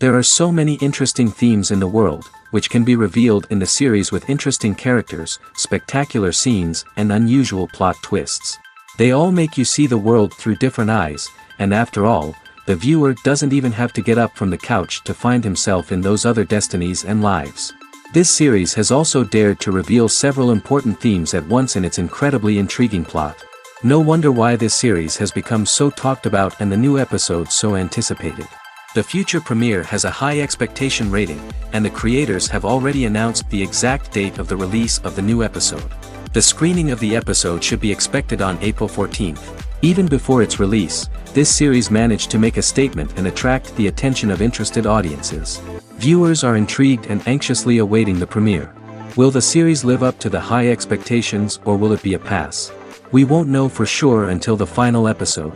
There are so many interesting themes in the world, which can be revealed in the series with interesting characters, spectacular scenes, and unusual plot twists. They all make you see the world through different eyes, and after all, the viewer doesn't even have to get up from the couch to find himself in those other destinies and lives. This series has also dared to reveal several important themes at once in its incredibly intriguing plot. No wonder why this series has become so talked about and the new episodes so anticipated. The future premiere has a high expectation rating, and the creators have already announced the exact date of the release of the new episode. The screening of the episode should be expected on April 14th. Even before its release, this series managed to make a statement and attract the attention of interested audiences. Viewers are intrigued and anxiously awaiting the premiere. Will the series live up to the high expectations, or will it be a pass? We won't know for sure until the final episode.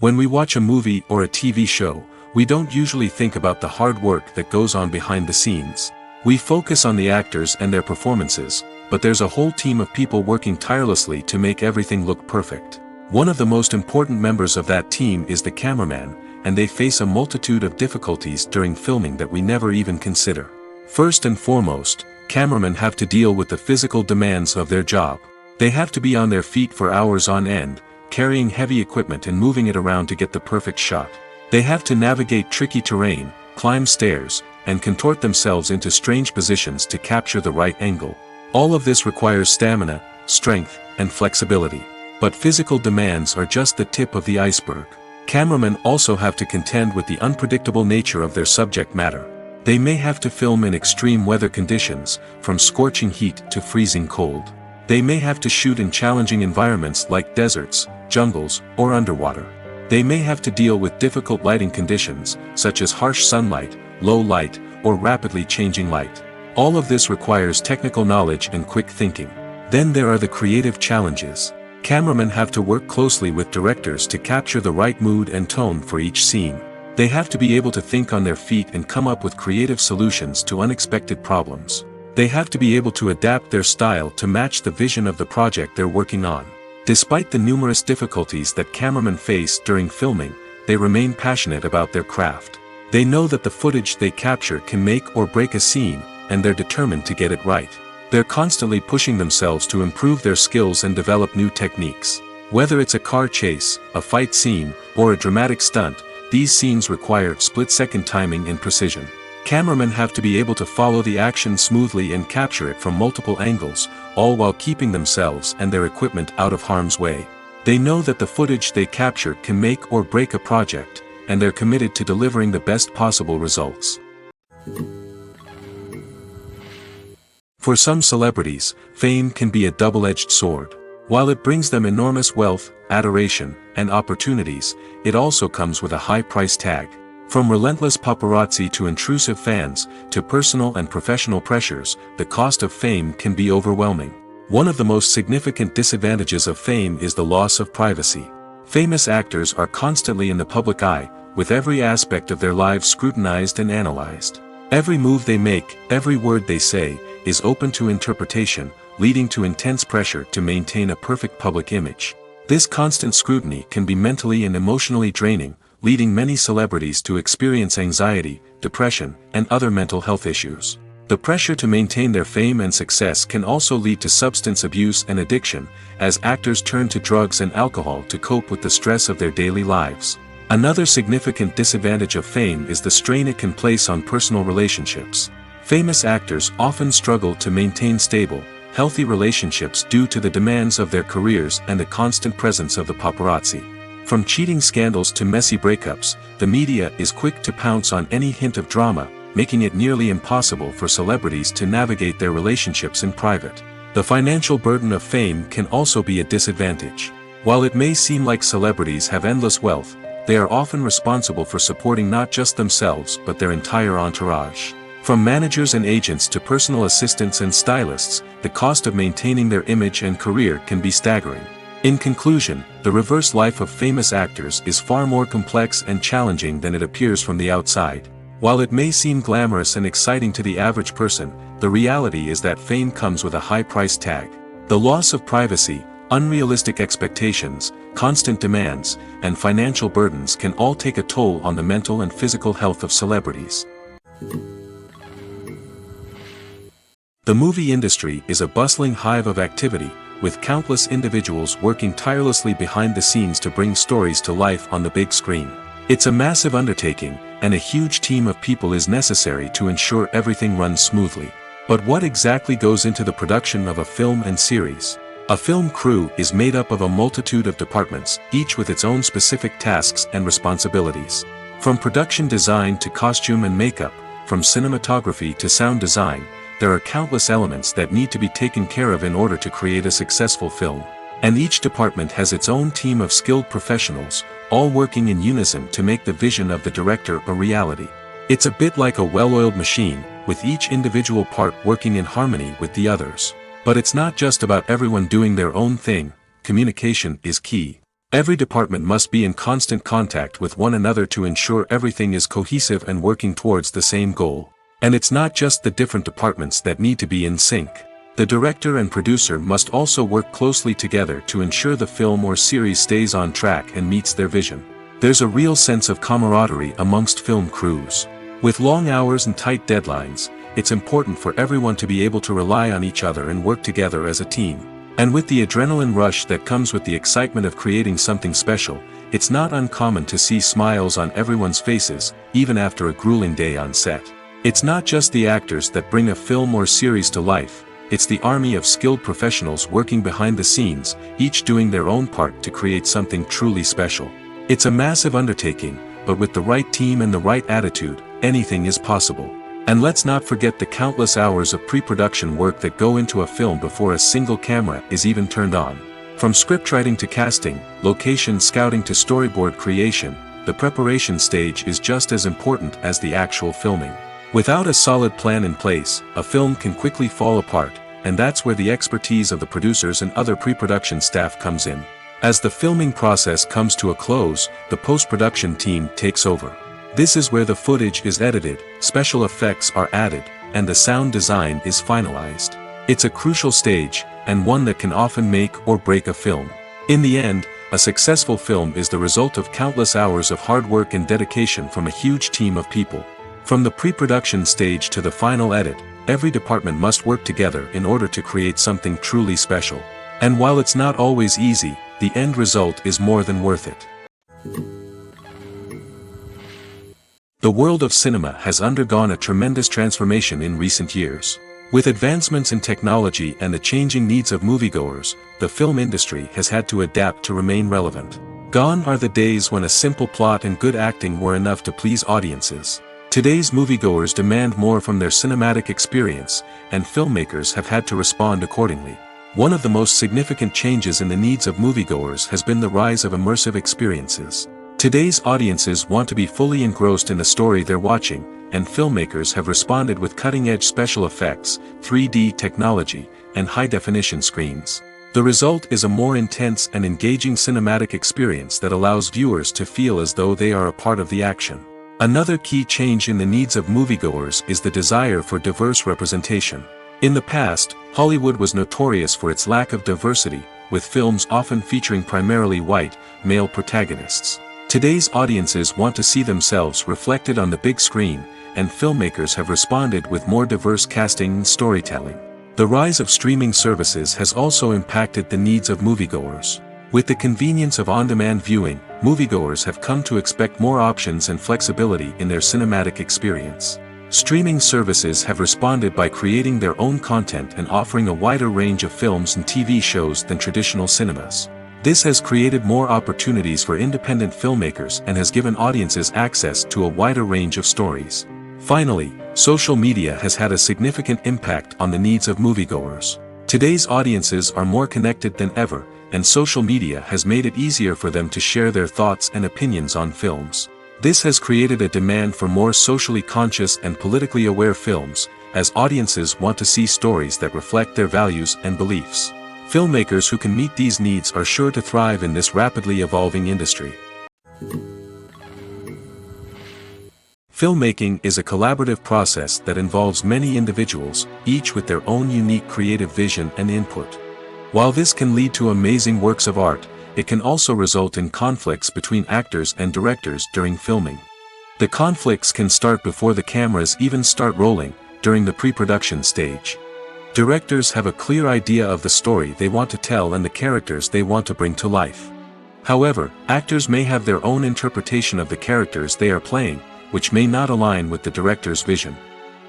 When we watch a movie or a TV show, we don't usually think about the hard work that goes on behind the scenes. We focus on the actors and their performances, but there's a whole team of people working tirelessly to make everything look perfect. One of the most important members of that team is the cameraman, and they face a multitude of difficulties during filming that we never even consider. First and foremost, cameramen have to deal with the physical demands of their job. They have to be on their feet for hours on end, carrying heavy equipment and moving it around to get the perfect shot. They have to navigate tricky terrain, climb stairs, and contort themselves into strange positions to capture the right angle. All of this requires stamina, strength, and flexibility. But physical demands are just the tip of the iceberg. Cameramen also have to contend with the unpredictable nature of their subject matter. They may have to film in extreme weather conditions, from scorching heat to freezing cold. They may have to shoot in challenging environments like deserts, jungles, or underwater. They may have to deal with difficult lighting conditions, such as harsh sunlight, low light, or rapidly changing light. All of this requires technical knowledge and quick thinking. Then there are the creative challenges. Cameramen have to work closely with directors to capture the right mood and tone for each scene. They have to be able to think on their feet and come up with creative solutions to unexpected problems. They have to be able to adapt their style to match the vision of the project they're working on. Despite the numerous difficulties that cameramen face during filming, they remain passionate about their craft. They know that the footage they capture can make or break a scene, and they're determined to get it right. They're constantly pushing themselves to improve their skills and develop new techniques. Whether it's a car chase, a fight scene, or a dramatic stunt, these scenes require split-second timing and precision. Cameramen have to be able to follow the action smoothly and capture it from multiple angles, all while keeping themselves and their equipment out of harm's way. They know that the footage they capture can make or break a project, and they're committed to delivering the best possible results. For some celebrities, fame can be a double-edged sword. While it brings them enormous wealth, adoration, and opportunities, it also comes with a high price tag. From relentless paparazzi to intrusive fans, to personal and professional pressures, the cost of fame can be overwhelming. One of the most significant disadvantages of fame is the loss of privacy. Famous actors are constantly in the public eye, with every aspect of their lives scrutinized and analyzed. Every move they make, every word they say, is open to interpretation, leading to intense pressure to maintain a perfect public image. This constant scrutiny can be mentally and emotionally draining, leading many celebrities to experience anxiety, depression, and other mental health issues. The pressure to maintain their fame and success can also lead to substance abuse and addiction, as actors turn to drugs and alcohol to cope with the stress of their daily lives. Another significant disadvantage of fame is the strain it can place on personal relationships. Famous actors often struggle to maintain stable, healthy relationships due to the demands of their careers and the constant presence of the paparazzi. From cheating scandals to messy breakups, the media is quick to pounce on any hint of drama, making it nearly impossible for celebrities to navigate their relationships in private. The financial burden of fame can also be a disadvantage. While it may seem like celebrities have endless wealth, they are often responsible for supporting not just themselves but their entire entourage. From managers and agents to personal assistants and stylists, the cost of maintaining their image and career can be staggering. In conclusion, the reverse life of famous actors is far more complex and challenging than it appears from the outside. While it may seem glamorous and exciting to the average person, the reality is that fame comes with a high price tag. The loss of privacy, Unrealistic expectations, constant demands, and financial burdens can all take a toll on the mental and physical health of celebrities. The movie industry is a bustling hive of activity, with countless individuals working tirelessly behind the scenes to bring stories to life on the big screen. It's a massive undertaking, and a huge team of people is necessary to ensure everything runs smoothly. But what exactly goes into the production of a film and series? A film crew is made up of a multitude of departments, each with its own specific tasks and responsibilities. From production design to costume and makeup, from cinematography to sound design, there are countless elements that need to be taken care of in order to create a successful film. And each department has its own team of skilled professionals, all working in unison to make the vision of the director a reality. It's a bit like a well-oiled machine, with each individual part working in harmony with the others. But it's not just about everyone doing their own thing. Communication is key. Every department must be in constant contact with one another to ensure everything is cohesive and working towards the same goal. And it's not just the different departments that need to be in sync. The director and producer must also work closely together to ensure the film or series stays on track and meets their vision. There's a real sense of camaraderie amongst film crews. With long hours and tight deadlines, it's important for everyone to be able to rely on each other and work together as a team. And with the adrenaline rush that comes with the excitement of creating something special, it's not uncommon to see smiles on everyone's faces, even after a grueling day on set. It's not just the actors that bring a film or series to life, it's the army of skilled professionals working behind the scenes, each doing their own part to create something truly special. It's a massive undertaking, but with the right team and the right attitude, anything is possible. And let's not forget the countless hours of pre-production work that go into a film before a single camera is even turned on. From scriptwriting to casting, location scouting to storyboard creation, the preparation stage is just as important as the actual filming. Without a solid plan in place, a film can quickly fall apart, and that's where the expertise of the producers and other pre-production staff comes in. As the filming process comes to a close, the post-production team takes over. This is where the footage is edited, special effects are added, and the sound design is finalized. It's a crucial stage, and one that can often make or break a film. In the end, a successful film is the result of countless hours of hard work and dedication from a huge team of people. From the pre-production stage to the final edit, every department must work together in order to create something truly special. And while it's not always easy, the end result is more than worth it. The world of cinema has undergone a tremendous transformation in recent years. With advancements in technology and the changing needs of moviegoers, the film industry has had to adapt to remain relevant. Gone are the days when a simple plot and good acting were enough to please audiences. Today's moviegoers demand more from their cinematic experience, and filmmakers have had to respond accordingly. One of the most significant changes in the needs of moviegoers has been the rise of immersive experiences. Today's audiences want to be fully engrossed in the story they're watching, and filmmakers have responded with cutting-edge special effects, 3D technology, and high-definition screens. The result is a more intense and engaging cinematic experience that allows viewers to feel as though they are a part of the action. Another key change in the needs of moviegoers is the desire for diverse representation. In the past, Hollywood was notorious for its lack of diversity, with films often featuring primarily white, male protagonists. Today's audiences want to see themselves reflected on the big screen, and filmmakers have responded with more diverse casting and storytelling. The rise of streaming services has also impacted the needs of moviegoers. With the convenience of on-demand viewing, moviegoers have come to expect more options and flexibility in their cinematic experience. Streaming services have responded by creating their own content and offering a wider range of films and TV shows than traditional cinemas. This has created more opportunities for independent filmmakers and has given audiences access to a wider range of stories. Finally, social media has had a significant impact on the needs of moviegoers. Today's audiences are more connected than ever, and social media has made it easier for them to share their thoughts and opinions on films. This has created a demand for more socially conscious and politically aware films, as audiences want to see stories that reflect their values and beliefs. Filmmakers who can meet these needs are sure to thrive in this rapidly evolving industry. Filmmaking is a collaborative process that involves many individuals, each with their own unique creative vision and input. While this can lead to amazing works of art, it can also result in conflicts between actors and directors during filming. The conflicts can start before the cameras even start rolling, during the pre-production stage. Directors have a clear idea of the story they want to tell and the characters they want to bring to life. However, actors may have their own interpretation of the characters they are playing, which may not align with the director's vision.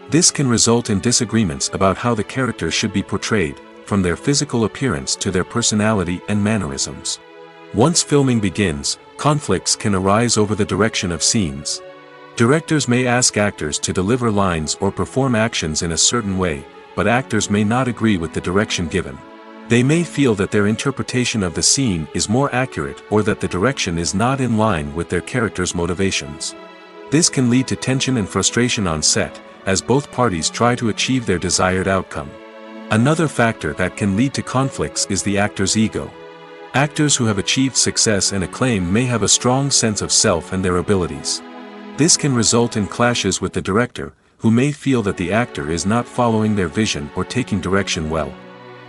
This can result in disagreements about how the characters should be portrayed, from their physical appearance to their personality and mannerisms. Once filming begins, conflicts can arise over the direction of scenes. Directors may ask actors to deliver lines or perform actions in a certain way, but actors may not agree with the direction given. They may feel that their interpretation of the scene is more accurate or that the direction is not in line with their character's motivations. This can lead to tension and frustration on set, as both parties try to achieve their desired outcome. Another factor that can lead to conflicts is the actor's ego. Actors who have achieved success and acclaim may have a strong sense of self and their abilities. This can result in clashes with the director, who may feel that the actor is not following their vision or taking direction well.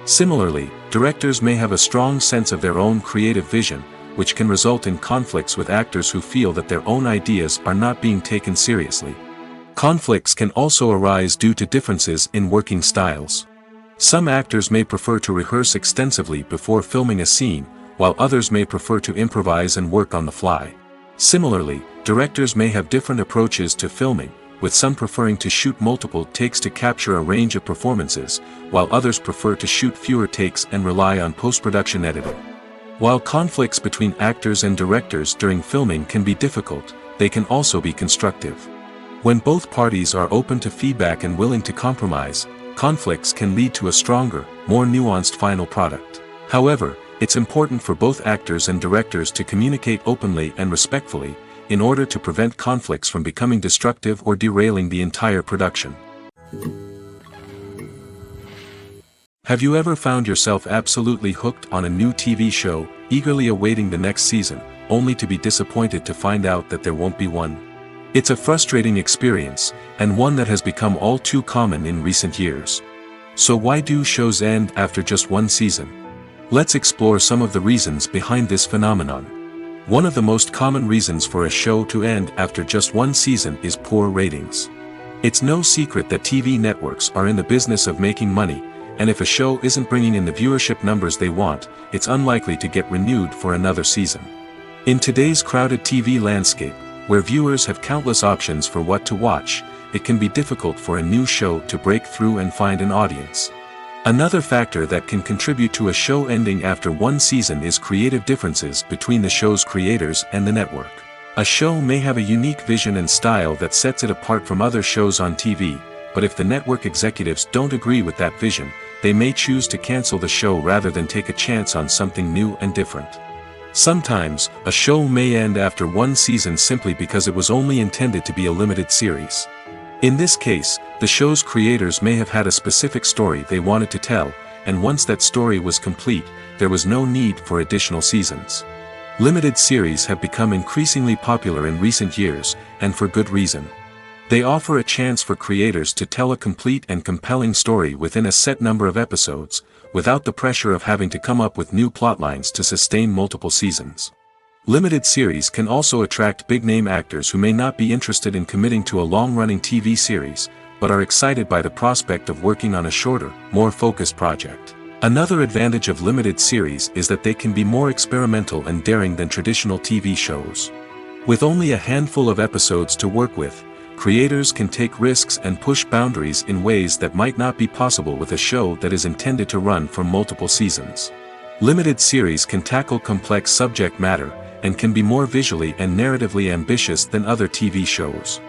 Similarly, directors may have a strong sense of their own creative vision, which can result in conflicts with actors who feel that their own ideas are not being taken seriously. Conflicts can also arise due to differences in working styles. Some actors may prefer to rehearse extensively before filming a scene, while others may prefer to improvise and work on the fly. Similarly, directors may have different approaches to filming, with some preferring to shoot multiple takes to capture a range of performances, while others prefer to shoot fewer takes and rely on post-production editing. While conflicts between actors and directors during filming can be difficult, they can also be constructive. When both parties are open to feedback and willing to compromise, conflicts can lead to a stronger, more nuanced final product. However, it's important for both actors and directors to communicate openly and respectfully, in order to prevent conflicts from becoming destructive or derailing the entire production. Have you ever found yourself absolutely hooked on a new TV show, eagerly awaiting the next season, only to be disappointed to find out that there won't be one? It's a frustrating experience, and one that has become all too common in recent years. So why do shows end after just one season? Let's explore some of the reasons behind this phenomenon. One of the most common reasons for a show to end after just one season is poor ratings. It's no secret that TV networks are in the business of making money, and if a show isn't bringing in the viewership numbers they want, it's unlikely to get renewed for another season. In today's crowded TV landscape, where viewers have countless options for what to watch, it can be difficult for a new show to break through and find an audience. Another factor that can contribute to a show ending after one season is creative differences between the show's creators and the network. A show may have a unique vision and style that sets it apart from other shows on TV, but if the network executives don't agree with that vision, they may choose to cancel the show rather than take a chance on something new and different. Sometimes, a show may end after one season simply because it was only intended to be a limited series. In this case, the show's creators may have had a specific story they wanted to tell, and once that story was complete, there was no need for additional seasons. Limited series have become increasingly popular in recent years, and for good reason. They offer a chance for creators to tell a complete and compelling story within a set number of episodes, without the pressure of having to come up with new plotlines to sustain multiple seasons. Limited series can also attract big-name actors who may not be interested in committing to a long-running TV series, but are excited by the prospect of working on a shorter, more focused project. Another advantage of limited series is that they can be more experimental and daring than traditional TV shows. With only a handful of episodes to work with, creators can take risks and push boundaries in ways that might not be possible with a show that is intended to run for multiple seasons. Limited series can tackle complex subject matter, and can be more visually and narratively ambitious than other TV shows.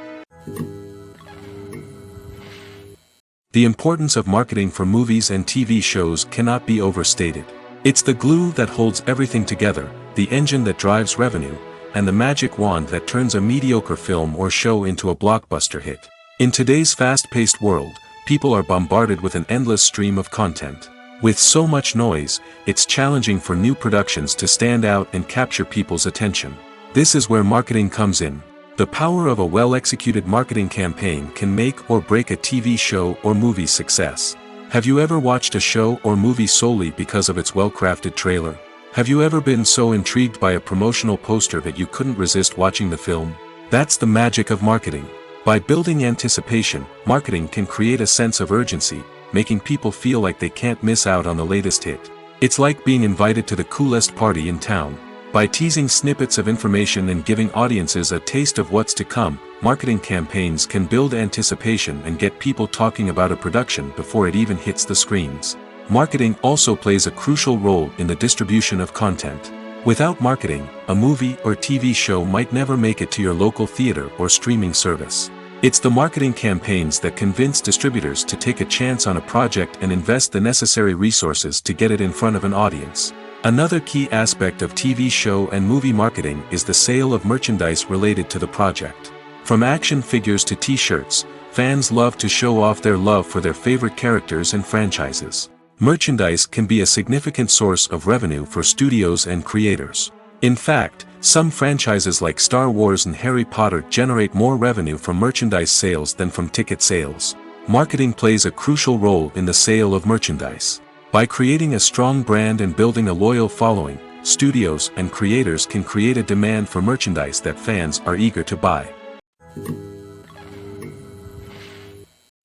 The importance of marketing for movies and TV shows cannot be overstated. It's the glue that holds everything together, the engine that drives revenue, and the magic wand that turns a mediocre film or show into a blockbuster hit. In today's fast-paced world, people are bombarded with an endless stream of content. With so much noise, it's challenging for new productions to stand out and capture people's attention. This is where marketing comes in. The power of a well-executed marketing campaign can make or break a TV show or movie's success. Have you ever watched a show or movie solely because of its well-crafted trailer? Have you ever been so intrigued by a promotional poster that you couldn't resist watching the film? That's the magic of marketing. By building anticipation, marketing can create a sense of urgency, making people feel like they can't miss out on the latest hit. It's like being invited to the coolest party in town. By teasing snippets of information and giving audiences a taste of what's to come, marketing campaigns can build anticipation and get people talking about a production before it even hits the screens. Marketing also plays a crucial role in the distribution of content. Without marketing, a movie or TV show might never make it to your local theater or streaming service. It's the marketing campaigns that convince distributors to take a chance on a project and invest the necessary resources to get it in front of an audience. Another key aspect of TV show and movie marketing is the sale of merchandise related to the project. From action figures to t-shirts, fans love to show off their love for their favorite characters and franchises. Merchandise can be a significant source of revenue for studios and creators. In fact, some franchises like Star Wars and Harry Potter generate more revenue from merchandise sales than from ticket sales. Marketing plays a crucial role in the sale of merchandise. By creating a strong brand and building a loyal following, studios and creators can create a demand for merchandise that fans are eager to buy.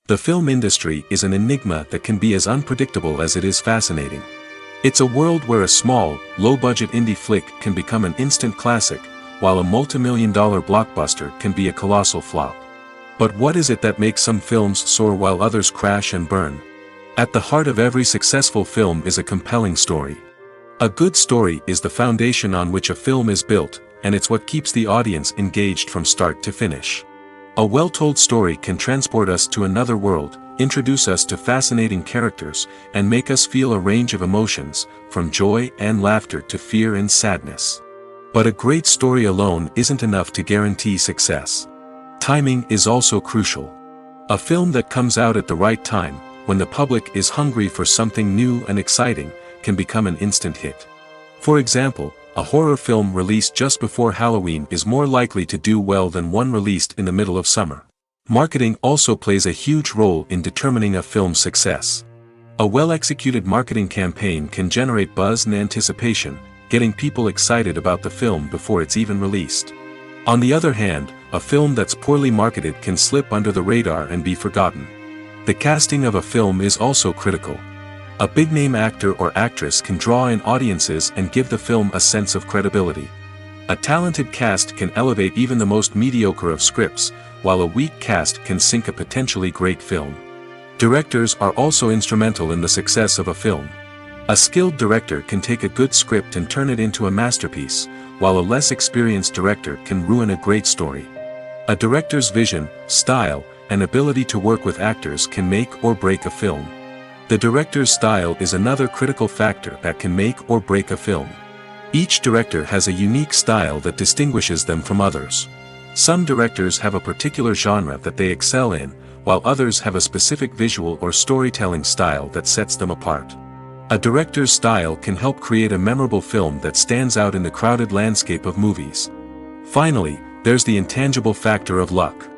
The film industry is an enigma that can be as unpredictable as it is fascinating. It's a world where a small, low-budget indie flick can become an instant classic, while a multi-million-dollar blockbuster can be a colossal flop. But what is it that makes some films soar while others crash and burn? At the heart of every successful film is a compelling story. A good story is the foundation on which a film is built, and it's what keeps the audience engaged from start to finish. A well-told story can transport us to another world, introduce us to fascinating characters, and make us feel a range of emotions, from joy and laughter to fear and sadness. But a great story alone isn't enough to guarantee success. Timing is also crucial. A film that comes out at the right time, when the public is hungry for something new and exciting, can become an instant hit. For example, a horror film released just before Halloween is more likely to do well than one released in the middle of summer. Marketing also plays a huge role in determining a film's success. A well-executed marketing campaign can generate buzz and anticipation, getting people excited about the film before it's even released. On the other hand, a film that's poorly marketed can slip under the radar and be forgotten. The casting of a film is also critical. A big-name actor or actress can draw in audiences and give the film a sense of credibility. A talented cast can elevate even the most mediocre of scripts, while a weak cast can sink a potentially great film. Directors are also instrumental in the success of a film. A skilled director can take a good script and turn it into a masterpiece, while a less experienced director can ruin a great story. A director's vision, style, and ability to work with actors can make or break a film. The director's style is another critical factor that can make or break a film. Each director has a unique style that distinguishes them from others. Some directors have a particular genre that they excel in, while others have a specific visual or storytelling style that sets them apart. A director's style can help create a memorable film that stands out in the crowded landscape of movies. Finally, there's the intangible factor of luck.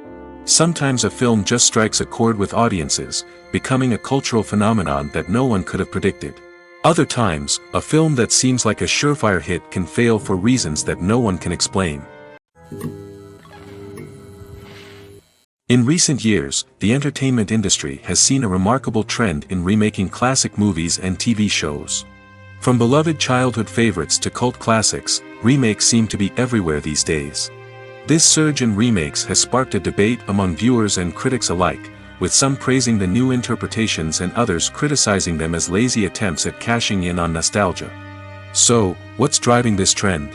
Sometimes a film just strikes a chord with audiences, becoming a cultural phenomenon that no one could have predicted. Other times, a film that seems like a surefire hit can fail for reasons that no one can explain. In recent years, the entertainment industry has seen a remarkable trend in remaking classic movies and TV shows. From beloved childhood favorites to cult classics, remakes seem to be everywhere these days. This surge in remakes has sparked a debate among viewers and critics alike, with some praising the new interpretations and others criticizing them as lazy attempts at cashing in on nostalgia. So, what's driving this trend?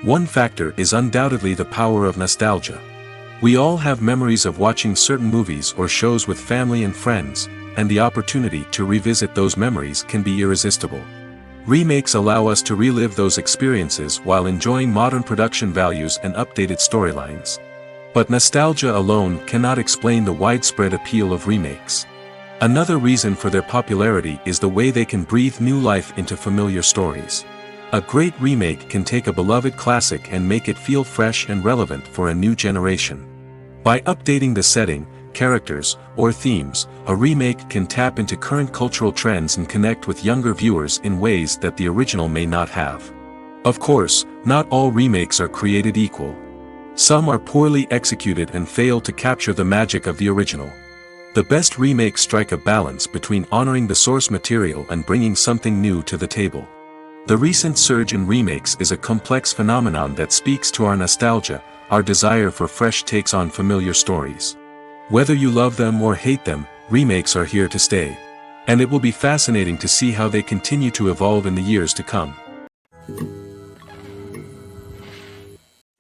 One factor is undoubtedly the power of nostalgia. We all have memories of watching certain movies or shows with family and friends, and the opportunity to revisit those memories can be irresistible. Remakes allow us to relive those experiences while enjoying modern production values and updated storylines. But nostalgia alone cannot explain the widespread appeal of remakes. Another reason for their popularity is the way they can breathe new life into familiar stories. A great remake can take a beloved classic and make it feel fresh and relevant for a new generation. By updating the setting, characters, or themes, a remake can tap into current cultural trends and connect with younger viewers in ways that the original may not have. Of course, not all remakes are created equal. Some are poorly executed and fail to capture the magic of the original. The best remakes strike a balance between honoring the source material and bringing something new to the table. The recent surge in remakes is a complex phenomenon that speaks to our nostalgia, our desire for fresh takes on familiar stories. Whether you love them or hate them, remakes are here to stay. And it will be fascinating to see how they continue to evolve in the years to come.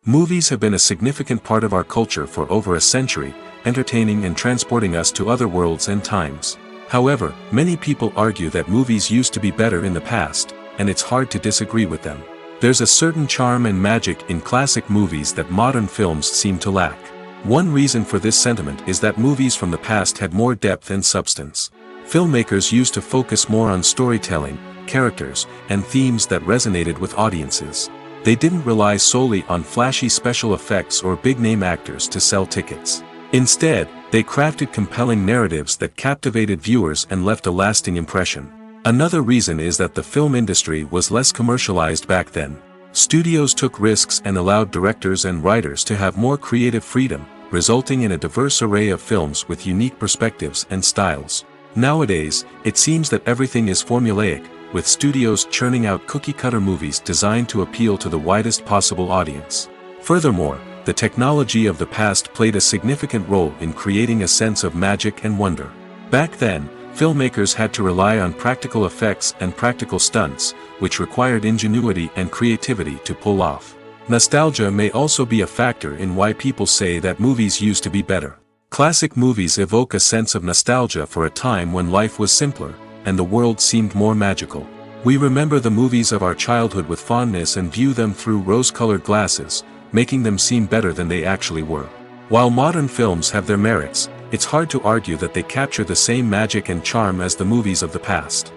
Movies have been a significant part of our culture for over a century, entertaining and transporting us to other worlds and times. However, many people argue that movies used to be better in the past, and it's hard to disagree with them. There's a certain charm and magic in classic movies that modern films seem to lack. One reason for this sentiment is that movies from the past had more depth and substance. Filmmakers used to focus more on storytelling, characters, and themes that resonated with audiences. They didn't rely solely on flashy special effects or big-name actors to sell tickets. Instead, they crafted compelling narratives that captivated viewers and left a lasting impression. Another reason is that the film industry was less commercialized back then. Studios took risks and allowed directors and writers to have more creative freedom, resulting in a diverse array of films with unique perspectives and styles. Nowadays, it seems that everything is formulaic, with studios churning out cookie-cutter movies designed to appeal to the widest possible audience. Furthermore, the technology of the past played a significant role in creating a sense of magic and wonder. Back then, filmmakers had to rely on practical effects and practical stunts, which required ingenuity and creativity to pull off. Nostalgia may also be a factor in why people say that movies used to be better. Classic movies evoke a sense of nostalgia for a time when life was simpler, and the world seemed more magical. We remember the movies of our childhood with fondness and view them through rose-colored glasses, making them seem better than they actually were. While modern films have their merits, it's hard to argue that they capture the same magic and charm as the movies of the past.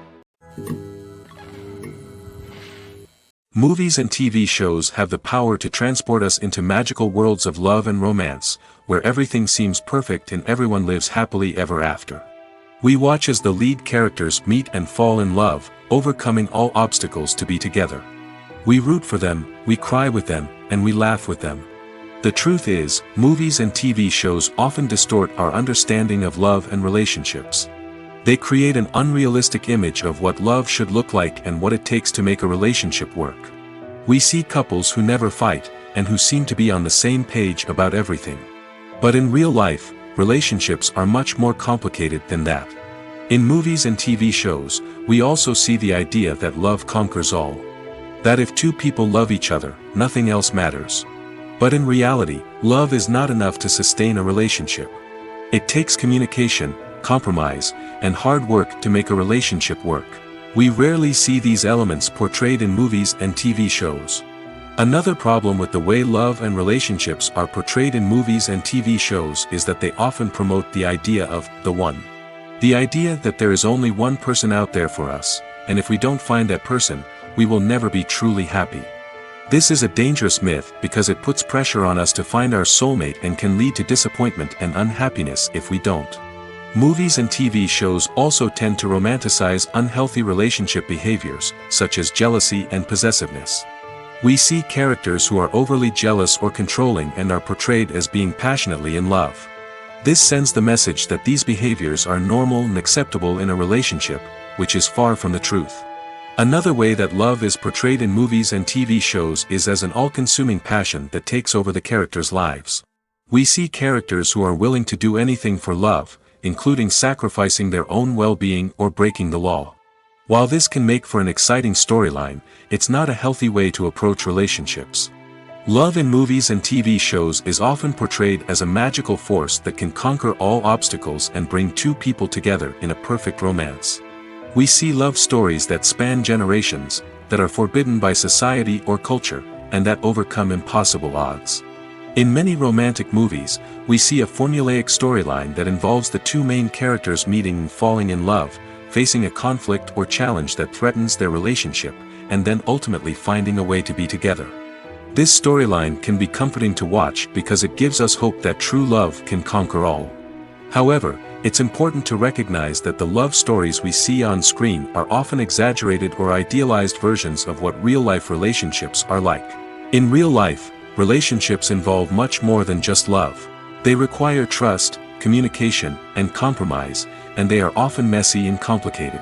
Movies and TV shows have the power to transport us into magical worlds of love and romance, where everything seems perfect and everyone lives happily ever after. We watch as the lead characters meet and fall in love, overcoming all obstacles to be together. We root for them, we cry with them, and we laugh with them. The truth is, movies and TV shows often distort our understanding of love and relationships. They create an unrealistic image of what love should look like and what it takes to make a relationship work. We see couples who never fight, and who seem to be on the same page about everything. But in real life, relationships are much more complicated than that. In movies and TV shows, we also see the idea that love conquers all. That if two people love each other, nothing else matters. But in reality, love is not enough to sustain a relationship. It takes communication, compromise, and hard work to make a relationship work. We rarely see these elements portrayed in movies and TV shows. Another problem with the way love and relationships are portrayed in movies and TV shows is that they often promote the idea of the one. The idea that there is only one person out there for us, and if we don't find that person, we will never be truly happy. This is a dangerous myth because it puts pressure on us to find our soulmate and can lead to disappointment and unhappiness if we don't. Movies and TV shows also tend to romanticize unhealthy relationship behaviors, such as jealousy and possessiveness. We see characters who are overly jealous or controlling and are portrayed as being passionately in love. This sends the message that these behaviors are normal and acceptable in a relationship, which is far from the truth. Another way that love is portrayed in movies and TV shows is as an all-consuming passion that takes over the characters' lives. We see characters who are willing to do anything for love, including sacrificing their own well-being or breaking the law. While this can make for an exciting storyline, it's not a healthy way to approach relationships. Love in movies and TV shows is often portrayed as a magical force that can conquer all obstacles and bring two people together in a perfect romance. We see love stories that span generations, that are forbidden by society or culture, and that overcome impossible odds. In many romantic movies, we see a formulaic storyline that involves the two main characters meeting and falling in love, facing a conflict or challenge that threatens their relationship, and then ultimately finding a way to be together. This storyline can be comforting to watch because it gives us hope that true love can conquer all. However, it's important to recognize that the love stories we see on screen are often exaggerated or idealized versions of what real-life relationships are like. In real life, relationships involve much more than just love. They require trust, communication, and compromise, and they are often messy and complicated.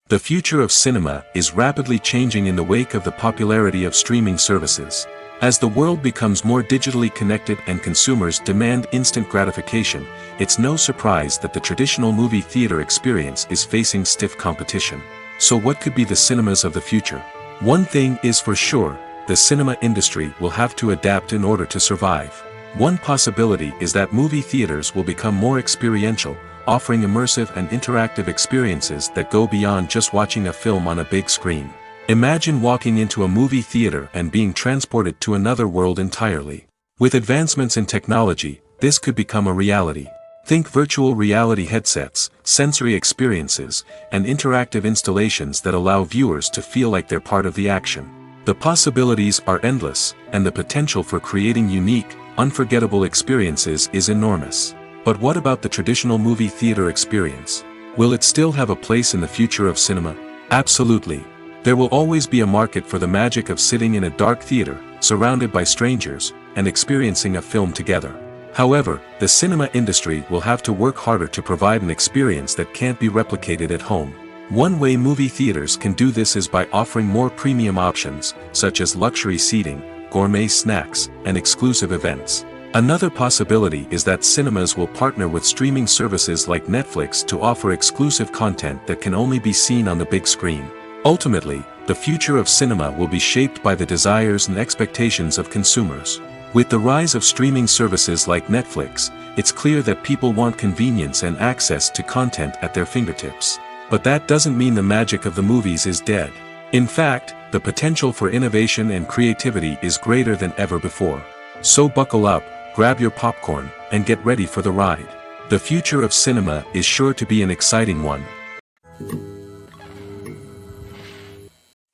The future of cinema is rapidly changing in the wake of the popularity of streaming services. As the world becomes more digitally connected and consumers demand instant gratification, it's no surprise that the traditional movie theater experience is facing stiff competition. So what could be the cinemas of the future? One thing is for sure, the cinema industry will have to adapt in order to survive. One possibility is that movie theaters will become more experiential, offering immersive and interactive experiences that go beyond just watching a film on a big screen. Imagine walking into a movie theater and being transported to another world entirely. With advancements in technology, this could become a reality. Think virtual reality headsets, sensory experiences, and interactive installations that allow viewers to feel like they're part of the action. The possibilities are endless, and the potential for creating unique, unforgettable experiences is enormous. But what about the traditional movie theater experience? Will it still have a place in the future of cinema? Absolutely. There will always be a market for the magic of sitting in a dark theater, surrounded by strangers, and experiencing a film together. However, the cinema industry will have to work harder to provide an experience that can't be replicated at home. One way movie theaters can do this is by offering more premium options, such as luxury seating, gourmet snacks, and exclusive events. Another possibility is that cinemas will partner with streaming services like Netflix to offer exclusive content that can only be seen on the big screen. Ultimately, the future of cinema will be shaped by the desires and expectations of consumers. With the rise of streaming services like Netflix, it's clear that people want convenience and access to content at their fingertips. But that doesn't mean the magic of the movies is dead. In fact, the potential for innovation and creativity is greater than ever before. So buckle up, grab your popcorn, and get ready for the ride. The future of cinema is sure to be an exciting one.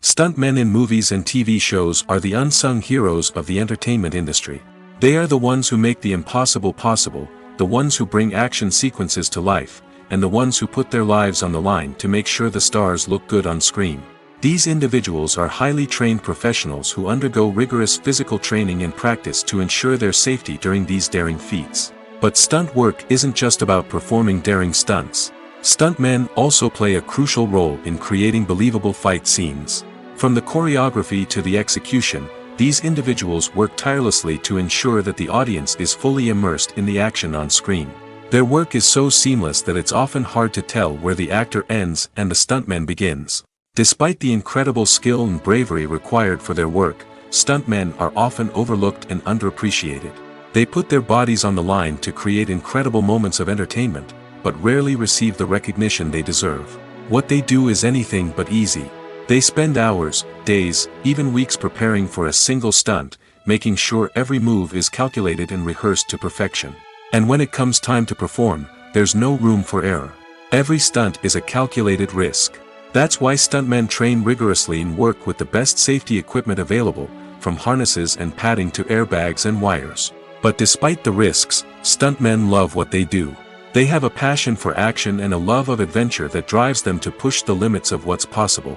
Stuntmen in movies and TV shows are the unsung heroes of the entertainment industry. They are the ones who make the impossible possible, the ones who bring action sequences to life, and the ones who put their lives on the line to make sure the stars look good on screen. These individuals are highly trained professionals who undergo rigorous physical training and practice to ensure their safety during these daring feats. But stunt work isn't just about performing daring stunts. Stuntmen also play a crucial role in creating believable fight scenes. From the choreography to the execution, these individuals work tirelessly to ensure that the audience is fully immersed in the action on screen. Their work is so seamless that it's often hard to tell where the actor ends and the stuntman begins. Despite the incredible skill and bravery required for their work, stuntmen are often overlooked and underappreciated. They put their bodies on the line to create incredible moments of entertainment, but rarely receive the recognition they deserve. What they do is anything but easy. They spend hours, days, even weeks preparing for a single stunt, making sure every move is calculated and rehearsed to perfection. And when it comes time to perform, there's no room for error. Every stunt is a calculated risk. That's why stuntmen train rigorously and work with the best safety equipment available, from harnesses and padding to airbags and wires. But despite the risks, stuntmen love what they do. They have a passion for action and a love of adventure that drives them to push the limits of what's possible.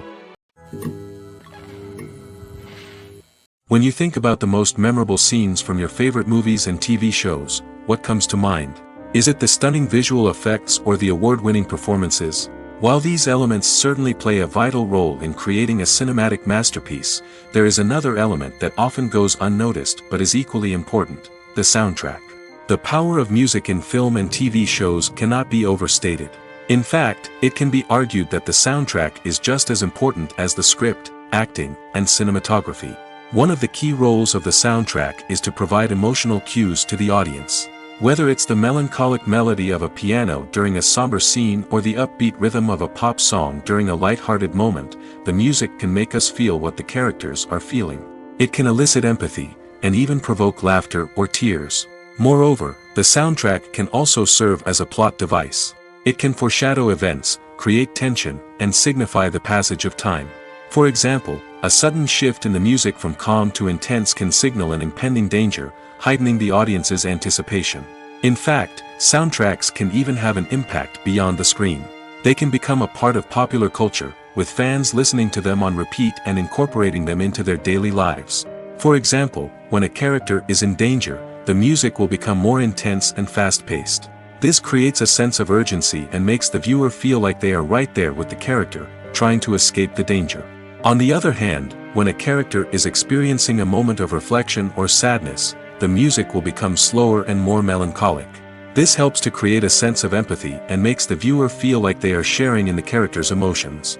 When you think about the most memorable scenes from your favorite movies and TV shows, what comes to mind? Is it the stunning visual effects or the award-winning performances? While these elements certainly play a vital role in creating a cinematic masterpiece, there is another element that often goes unnoticed but is equally important: the soundtrack. The power of music in film and TV shows cannot be overstated. In fact, it can be argued that the soundtrack is just as important as the script, acting, and cinematography. One of the key roles of the soundtrack is to provide emotional cues to the audience. Whether it's the melancholic melody of a piano during a somber scene or the upbeat rhythm of a pop song during a light-hearted moment, the music can make us feel what the characters are feeling. It can elicit empathy, and even provoke laughter or tears. Moreover, the soundtrack can also serve as a plot device. It can foreshadow events, create tension, and signify the passage of time. For example, a sudden shift in the music from calm to intense can signal an impending danger, heightening the audience's anticipation. In fact, soundtracks can even have an impact beyond the screen. They can become a part of popular culture, with fans listening to them on repeat and incorporating them into their daily lives. For example, when a character is in danger, the music will become more intense and fast-paced. This creates a sense of urgency and makes the viewer feel like they are right there with the character, trying to escape the danger. On the other hand, when a character is experiencing a moment of reflection or sadness, the music will become slower and more melancholic. This helps to create a sense of empathy and makes the viewer feel like they are sharing in the character's emotions.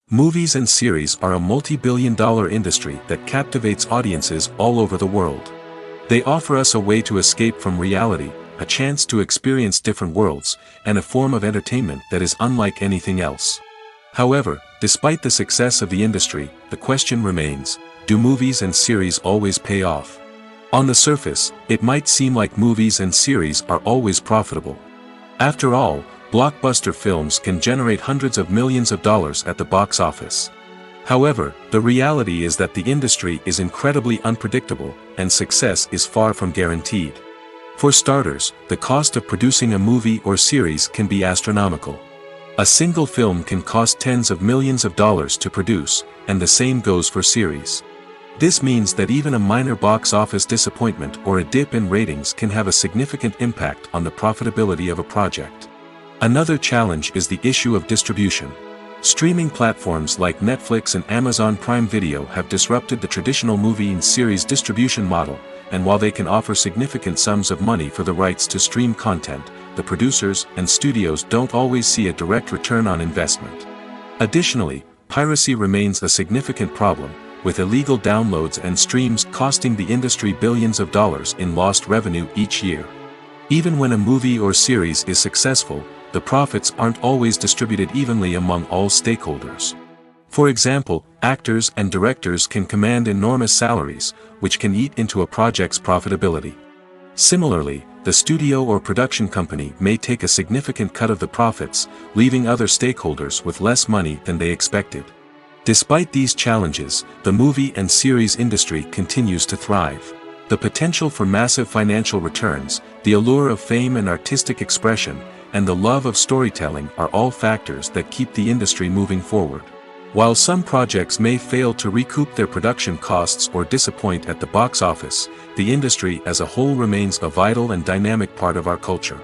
Movies and series are a multi-billion-dollar industry that captivates audiences all over the world. They offer us a way to escape from reality, a chance to experience different worlds, and a form of entertainment that is unlike anything else. However, despite the success of the industry, the question remains, do movies and series always pay off? On the surface, it might seem like movies and series are always profitable. After all, blockbuster films can generate hundreds of millions of dollars at the box office. However, the reality is that the industry is incredibly unpredictable, and success is far from guaranteed. For starters, the cost of producing a movie or series can be astronomical. A single film can cost tens of millions of dollars to produce, and the same goes for series. This means that even a minor box office disappointment or a dip in ratings can have a significant impact on the profitability of a project. Another challenge is the issue of distribution. Streaming platforms like Netflix and Amazon Prime Video have disrupted the traditional movie and series distribution model, and while they can offer significant sums of money for the rights to stream content, the producers and studios don't always see a direct return on investment. Additionally, piracy remains a significant problem, with illegal downloads and streams costing the industry billions of dollars in lost revenue each year. Even when a movie or series is successful, the profits aren't always distributed evenly among all stakeholders. For example, actors and directors can command enormous salaries, which can eat into a project's profitability. Similarly, the studio or production company may take a significant cut of the profits, leaving other stakeholders with less money than they expected. Despite these challenges, the movie and series industry continues to thrive. The potential for massive financial returns, the allure of fame and artistic expression, and the love of storytelling are all factors that keep the industry moving forward. While some projects may fail to recoup their production costs or disappoint at the box office, the industry as a whole remains a vital and dynamic part of our culture.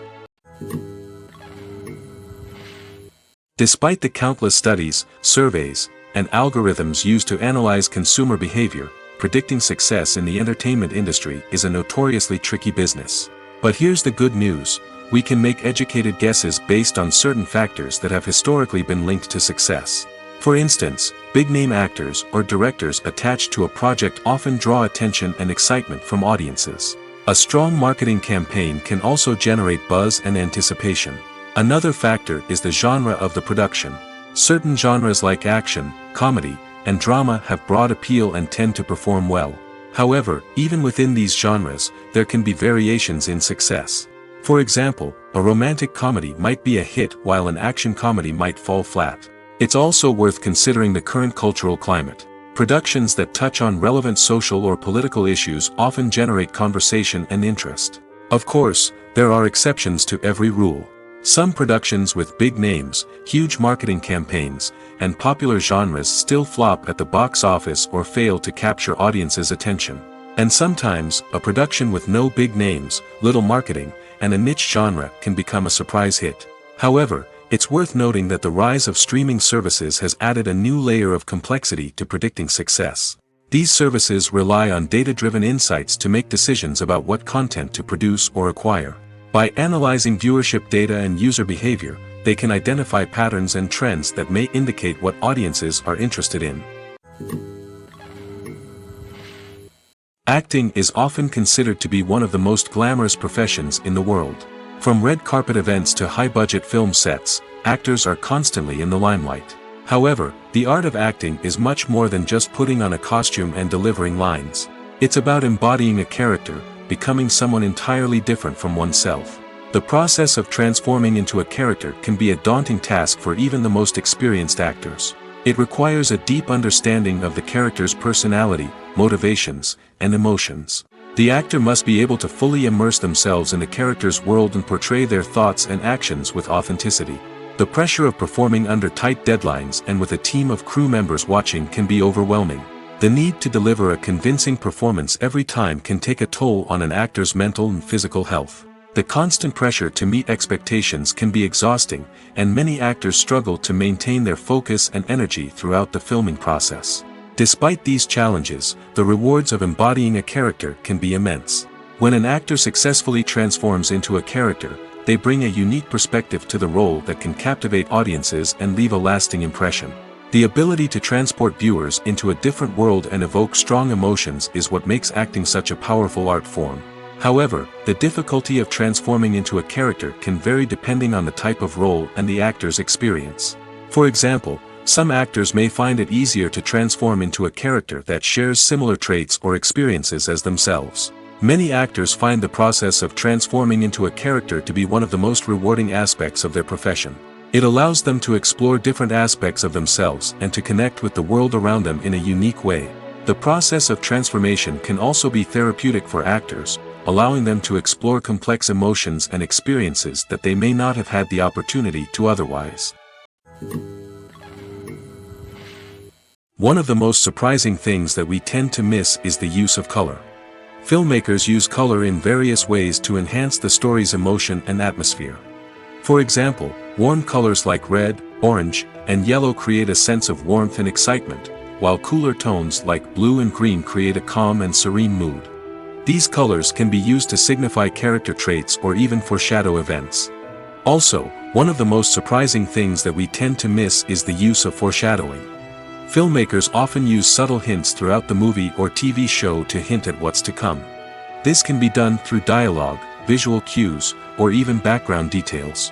Despite the countless studies, surveys, and algorithms used to analyze consumer behavior, predicting success in the entertainment industry is a notoriously tricky business. But here's the good news. We can make educated guesses based on certain factors that have historically been linked to success. For instance, big-name actors or directors attached to a project often draw attention and excitement from audiences. A strong marketing campaign can also generate buzz and anticipation. Another factor is the genre of the production. Certain genres like action, comedy, and drama have broad appeal and tend to perform well. However, even within these genres, there can be variations in success. For example, a romantic comedy might be a hit while an action comedy might fall flat. It's also worth considering the current cultural climate. Productions that touch on relevant social or political issues often generate conversation and interest. Of course, there are exceptions to every rule. Some productions with big names, huge marketing campaigns, and popular genres still flop at the box office or fail to capture audiences' attention. And sometimes, a production with no big names, little marketing, and a niche genre can become a surprise hit. However, it's worth noting that the rise of streaming services has added a new layer of complexity to predicting success. These services rely on data-driven insights to make decisions about what content to produce or acquire. By analyzing viewership data and user behavior, they can identify patterns and trends that may indicate what audiences are interested in. Acting is often considered to be one of the most glamorous professions in the world. From red carpet events to high-budget film sets, actors are constantly in the limelight. However, the art of acting is much more than just putting on a costume and delivering lines. It's about embodying a character, becoming someone entirely different from oneself. The The process of transforming into a character can be a daunting task for even the most experienced actors. It requires a deep understanding of the character's personality, motivations, and emotions. The actor must be able to fully immerse themselves in the character's world and portray their thoughts and actions with authenticity. The pressure of performing under tight deadlines and with a team of crew members watching can be overwhelming. The need to deliver a convincing performance every time can take a toll on an actor's mental and physical health. The constant pressure to meet expectations can be exhausting, and many actors struggle to maintain their focus and energy throughout the filming process. Despite these challenges, the rewards of embodying a character can be immense. When an actor successfully transforms into a character, they bring a unique perspective to the role that can captivate audiences and leave a lasting impression. The ability to transport viewers into a different world and evoke strong emotions is what makes acting such a powerful art form. However, the difficulty of transforming into a character can vary depending on the type of role and the actor's experience. For example, some actors may find it easier to transform into a character that shares similar traits or experiences as themselves. Many actors find the process of transforming into a character to be one of the most rewarding aspects of their profession. It allows them to explore different aspects of themselves and to connect with the world around them in a unique way. The process of transformation can also be therapeutic for actors, allowing them to explore complex emotions and experiences that they may not have had the opportunity to otherwise. One of the most surprising things that we tend to miss is the use of color. Filmmakers use color in various ways to enhance the story's emotion and atmosphere. For example, warm colors like red, orange, and yellow create a sense of warmth and excitement, while cooler tones like blue and green create a calm and serene mood. These colors can be used to signify character traits or even foreshadow events. Also, one of the most surprising things that we tend to miss is the use of foreshadowing. Filmmakers often use subtle hints throughout the movie or TV show to hint at what's to come. This can be done through dialogue, visual cues, or even background details.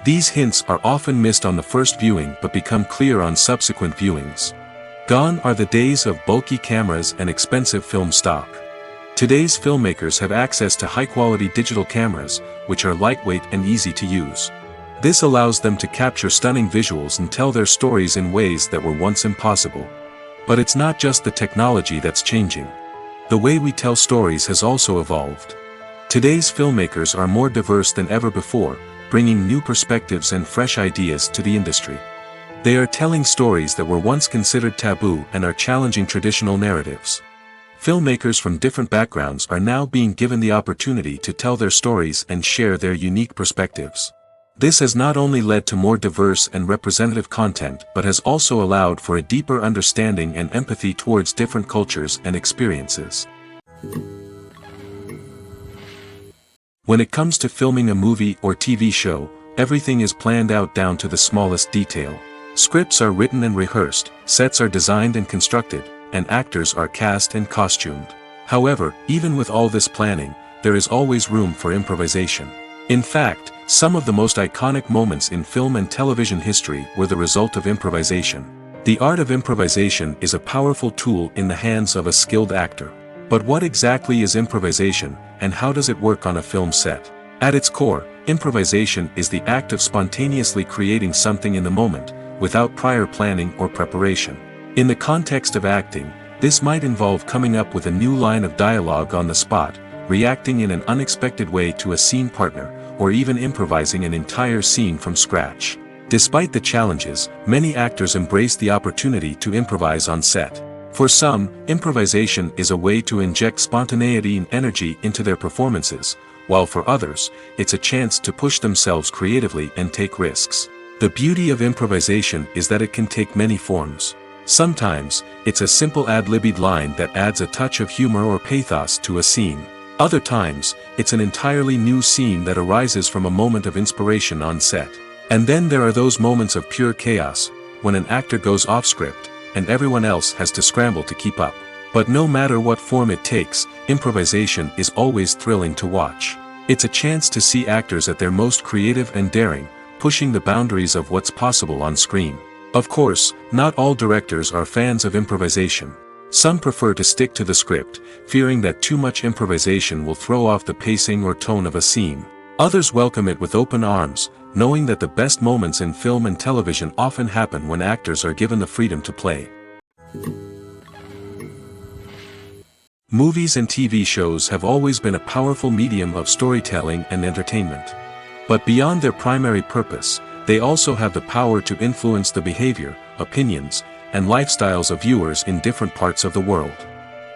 These hints are often missed on the first viewing but become clear on subsequent viewings. Gone are the days of bulky cameras and expensive film stock. Today's filmmakers have access to high-quality digital cameras, which are lightweight and easy to use. This allows them to capture stunning visuals and tell their stories in ways that were once impossible. But it's not just the technology that's changing. The way we tell stories has also evolved. Today's filmmakers are more diverse than ever before, bringing new perspectives and fresh ideas to the industry. They are telling stories that were once considered taboo and are challenging traditional narratives. Filmmakers from different backgrounds are now being given the opportunity to tell their stories and share their unique perspectives. This has not only led to more diverse and representative content but has also allowed for a deeper understanding and empathy towards different cultures and experiences. When it comes to filming a movie or TV show, everything is planned out down to the smallest detail. Scripts are written and rehearsed, sets are designed and constructed, and actors are cast and costumed. However, even with all this planning, there is always room for improvisation. In fact, some of the most iconic moments in film and television history were the result of improvisation. The art of improvisation is a powerful tool in the hands of a skilled actor. But what exactly is improvisation, and how does it work on a film set? At its core, improvisation is the act of spontaneously creating something in the moment, without prior planning or preparation. In the context of acting, this might involve coming up with a new line of dialogue on the spot, reacting in an unexpected way to a scene partner, or even improvising an entire scene from scratch. Despite the challenges, many actors embrace the opportunity to improvise on set. For some, improvisation is a way to inject spontaneity and energy into their performances, while for others, it's a chance to push themselves creatively and take risks. The beauty of improvisation is that it can take many forms. Sometimes, it's a simple ad-libbed line that adds a touch of humor or pathos to a scene. Other times, it's an entirely new scene that arises from a moment of inspiration on set. And then there are those moments of pure chaos, when an actor goes off script, and everyone else has to scramble to keep up. But no matter what form it takes, improvisation is always thrilling to watch. It's a chance to see actors at their most creative and daring, pushing the boundaries of what's possible on screen. Of course, not all directors are fans of improvisation. Some prefer to stick to the script, fearing that too much improvisation will throw off the pacing or tone of a scene. Others welcome it with open arms, knowing that the best moments in film and television often happen when actors are given the freedom to play. Movies and TV shows have always been a powerful medium of storytelling and entertainment. But beyond their primary purpose, they also have the power to influence the behavior, opinions, and lifestyles of viewers in different parts of the world.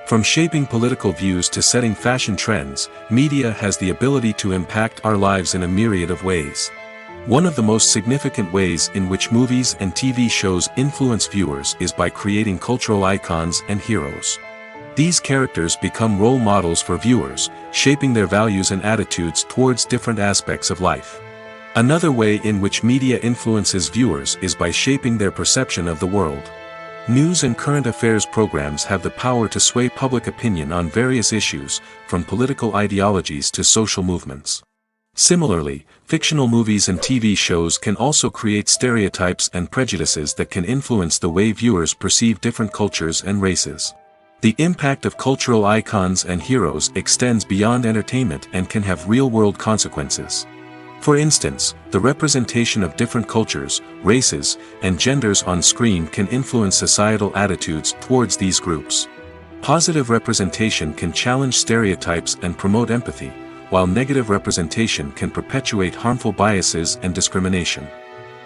From shaping political views to setting fashion trends, media has the ability to impact our lives in a myriad of ways. One of the most significant ways in which movies and TV shows influence viewers is by creating cultural icons and heroes. These characters become role models for viewers, shaping their values and attitudes towards different aspects of life. Another way in which media influences viewers is by shaping their perception of the world. News and current affairs programs have the power to sway public opinion on various issues, from political ideologies to social movements. Similarly, fictional movies and TV shows can also create stereotypes and prejudices that can influence the way viewers perceive different cultures and races. The impact of cultural icons and heroes extends beyond entertainment and can have real-world consequences. For instance, the representation of different cultures, races, and genders on screen can influence societal attitudes towards these groups. Positive representation can challenge stereotypes and promote empathy, while negative representation can perpetuate harmful biases and discrimination.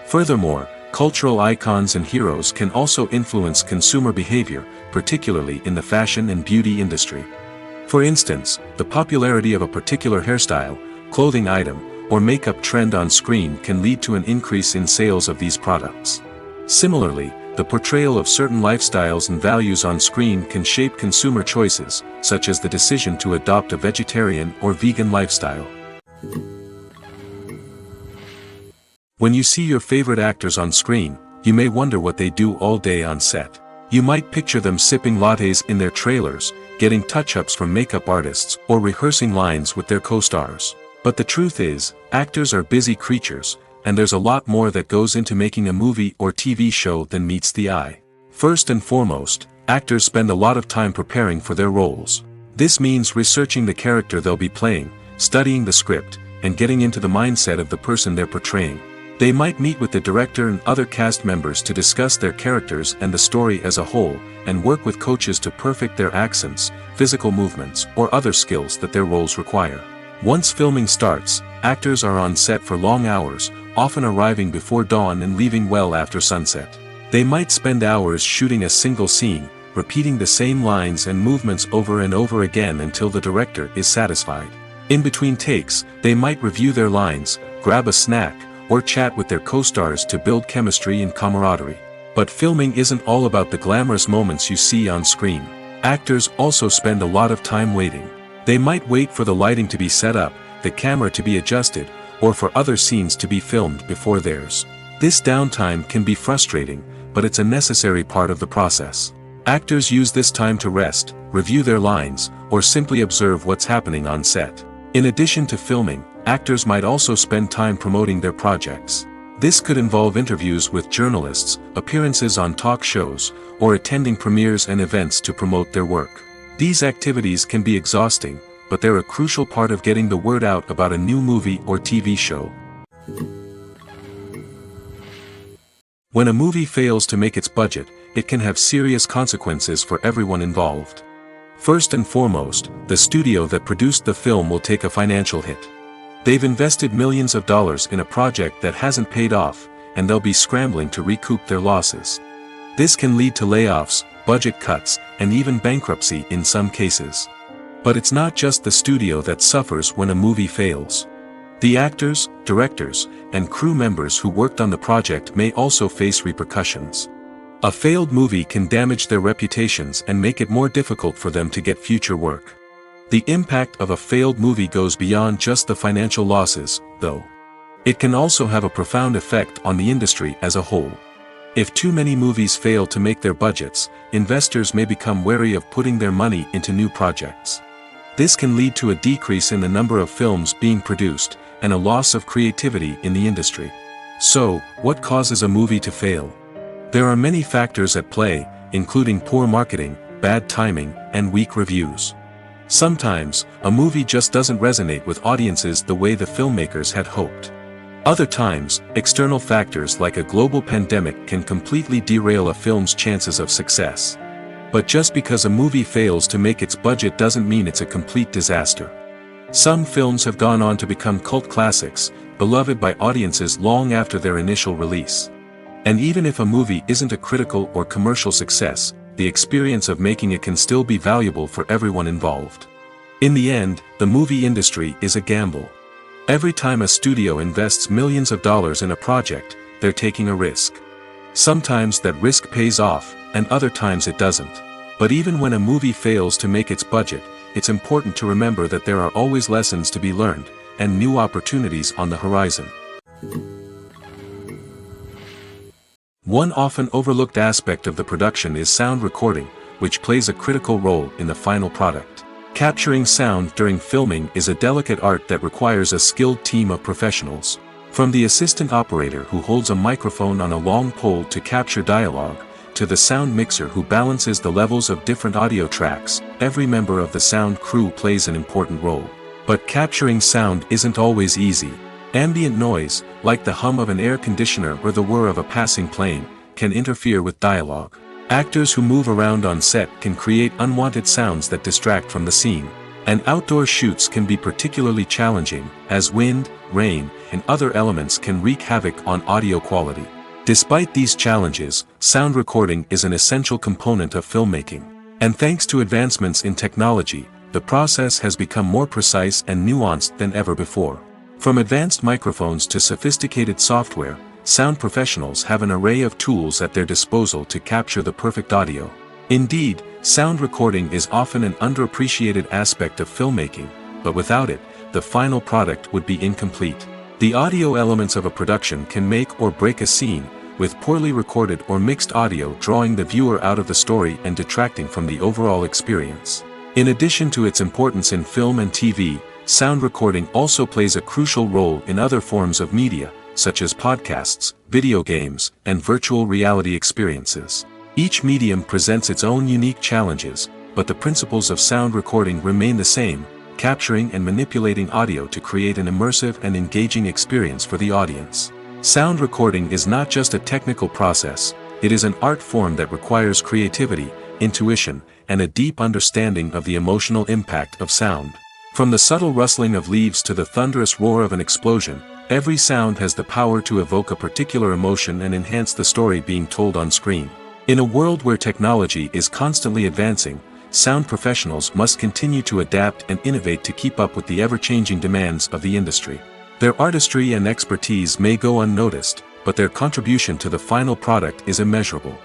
Furthermore, cultural icons and heroes can also influence consumer behavior, particularly in the fashion and beauty industry. For instance, the popularity of a particular hairstyle, clothing item, or makeup trend on screen can lead to an increase in sales of these products. Similarly, the portrayal of certain lifestyles and values on screen can shape consumer choices, such as the decision to adopt a vegetarian or vegan lifestyle. When you see your favorite actors on screen, you may wonder what they do all day on set. You might picture them sipping lattes in their trailers, getting touch-ups from makeup artists, or rehearsing lines with their co-stars. But the truth is, actors are busy creatures, and there's a lot more that goes into making a movie or TV show than meets the eye. First and foremost, actors spend a lot of time preparing for their roles. This means researching the character they'll be playing, studying the script, and getting into the mindset of the person they're portraying. They might meet with the director and other cast members to discuss their characters and the story as a whole, and work with coaches to perfect their accents, physical movements, or other skills that their roles require. Once filming starts, actors are on set for long hours, often arriving before dawn and leaving well after sunset. They might spend hours shooting a single scene, repeating the same lines and movements over and over again until the director is satisfied. In between takes, they might review their lines, grab a snack, or chat with their co-stars to build chemistry and camaraderie. But filming isn't all about the glamorous moments you see on screen. Actors also spend a lot of time waiting. They might wait for the lighting to be set up, the camera to be adjusted, or for other scenes to be filmed before theirs. This downtime can be frustrating, but it's a necessary part of the process. Actors use this time to rest, review their lines, or simply observe what's happening on set. In addition to filming, actors might also spend time promoting their projects. This could involve interviews with journalists, appearances on talk shows, or attending premieres and events to promote their work. These activities can be exhausting, but they're a crucial part of getting the word out about a new movie or TV show. When a movie fails to make its budget, it can have serious consequences for everyone involved. First and foremost, the studio that produced the film will take a financial hit. They've invested millions of dollars in a project that hasn't paid off, and they'll be scrambling to recoup their losses. This can lead to layoffs, budget cuts, and even bankruptcy in some cases. But it's not just the studio that suffers when a movie fails. The actors, directors, and crew members who worked on the project may also face repercussions. A failed movie can damage their reputations and make it more difficult for them to get future work. The impact of a failed movie goes beyond just the financial losses, though. It can also have a profound effect on the industry as a whole. If too many movies fail to make their budgets, investors may become wary of putting their money into new projects. This can lead to a decrease in the number of films being produced, and a loss of creativity in the industry. So, what causes a movie to fail? There are many factors at play, including poor marketing, bad timing, and weak reviews. Sometimes, a movie just doesn't resonate with audiences the way the filmmakers had hoped. Other times, external factors like a global pandemic can completely derail a film's chances of success. But just because a movie fails to make its budget doesn't mean it's a complete disaster. Some films have gone on to become cult classics, beloved by audiences long after their initial release. And even if a movie isn't a critical or commercial success, the experience of making it can still be valuable for everyone involved. In the end, the movie industry is a gamble. Every time a studio invests millions of dollars in a project, they're taking a risk. Sometimes that risk pays off, and other times it doesn't. But even when a movie fails to make its budget, it's important to remember that there are always lessons to be learned, and new opportunities on the horizon. One often overlooked aspect of the production is sound recording, which plays a critical role in the final product. Capturing sound during filming is a delicate art that requires a skilled team of professionals. From the assistant operator who holds a microphone on a long pole to capture dialogue, to the sound mixer who balances the levels of different audio tracks, every member of the sound crew plays an important role. But capturing sound isn't always easy. Ambient noise, like the hum of an air conditioner or the whir of a passing plane, can interfere with dialogue. Actors who move around on set can create unwanted sounds that distract from the scene. And outdoor shoots can be particularly challenging, as wind, rain, and other elements can wreak havoc on audio quality. Despite these challenges, sound recording is an essential component of filmmaking. And thanks to advancements in technology, the process has become more precise and nuanced than ever before. From advanced microphones to sophisticated software, sound professionals have an array of tools at their disposal to capture the perfect audio. Indeed, sound recording is often an underappreciated aspect of filmmaking, but without it, the final product would be incomplete. The audio elements of a production can make or break a scene, with poorly recorded or mixed audio drawing the viewer out of the story and detracting from the overall experience. In addition to its importance in film and TV, sound recording also plays a crucial role in other forms of media, such as podcasts, video games, and virtual reality experiences. Each medium presents its own unique challenges, but the principles of sound recording remain the same: capturing and manipulating audio to create an immersive and engaging experience for the audience. Sound recording is not just a technical process, it is an art form that requires creativity, intuition, and a deep understanding of the emotional impact of sound. From the subtle rustling of leaves to the thunderous roar of an explosion, every sound has the power to evoke a particular emotion and enhance the story being told on screen. In a world where technology is constantly advancing, sound professionals must continue to adapt and innovate to keep up with the ever-changing demands of the industry. Their artistry and expertise may go unnoticed, but their contribution to the final product is immeasurable.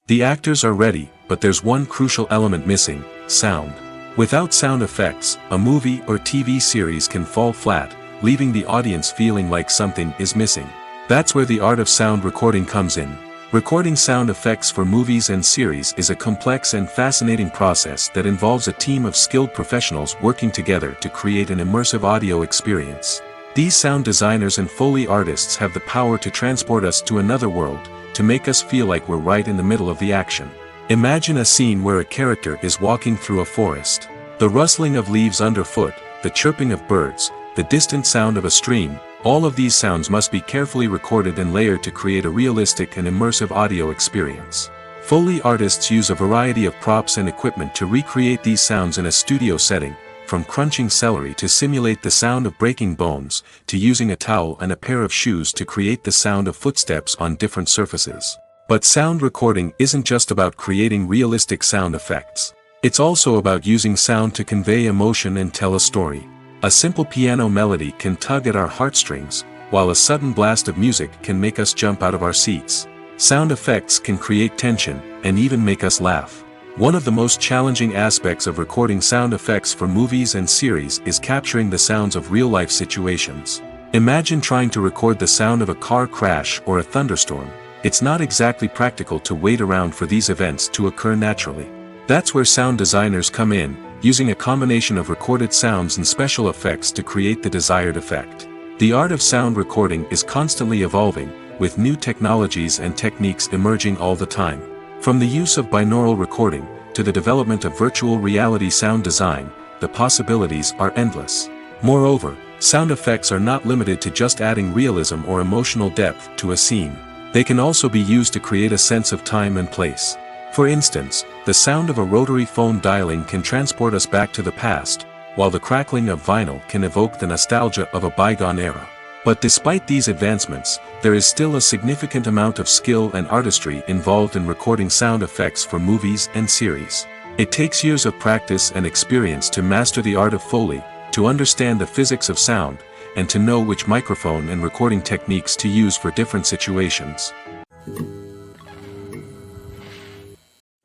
The actors are ready, but there's one crucial element missing: sound. Without sound effects, a movie or TV series can fall flat, leaving the audience feeling like something is missing. That's where the art of sound recording comes in. Recording sound effects for movies and series is a complex and fascinating process that involves a team of skilled professionals working together to create an immersive audio experience. These sound designers and Foley artists have the power to transport us to another world, to make us feel like we're right in the middle of the action. Imagine a scene where a character is walking through a forest. The rustling of leaves underfoot, the chirping of birds, the distant sound of a stream, all of these sounds must be carefully recorded and layered to create a realistic and immersive audio experience. Foley artists use a variety of props and equipment to recreate these sounds in a studio setting, from crunching celery to simulate the sound of breaking bones, to using a towel and a pair of shoes to create the sound of footsteps on different surfaces. But sound recording isn't just about creating realistic sound effects. It's also about using sound to convey emotion and tell a story. A simple piano melody can tug at our heartstrings, while a sudden blast of music can make us jump out of our seats. Sound effects can create tension, and even make us laugh. One of the most challenging aspects of recording sound effects for movies and series is capturing the sounds of real-life situations. Imagine trying to record the sound of a car crash or a thunderstorm. It's not exactly practical to wait around for these events to occur naturally. That's where sound designers come in, using a combination of recorded sounds and special effects to create the desired effect. The art of sound recording is constantly evolving, with new technologies and techniques emerging all the time. From the use of binaural recording, to the development of virtual reality sound design, the possibilities are endless. Moreover, sound effects are not limited to just adding realism or emotional depth to a scene. They can also be used to create a sense of time and place. For instance, the sound of a rotary phone dialing can transport us back to the past, while the crackling of vinyl can evoke the nostalgia of a bygone era. But despite these advancements, there is still a significant amount of skill and artistry involved in recording sound effects for movies and series. It takes years of practice and experience to master the art of Foley, to understand the physics of sound, and to know which microphone and recording techniques to use for different situations.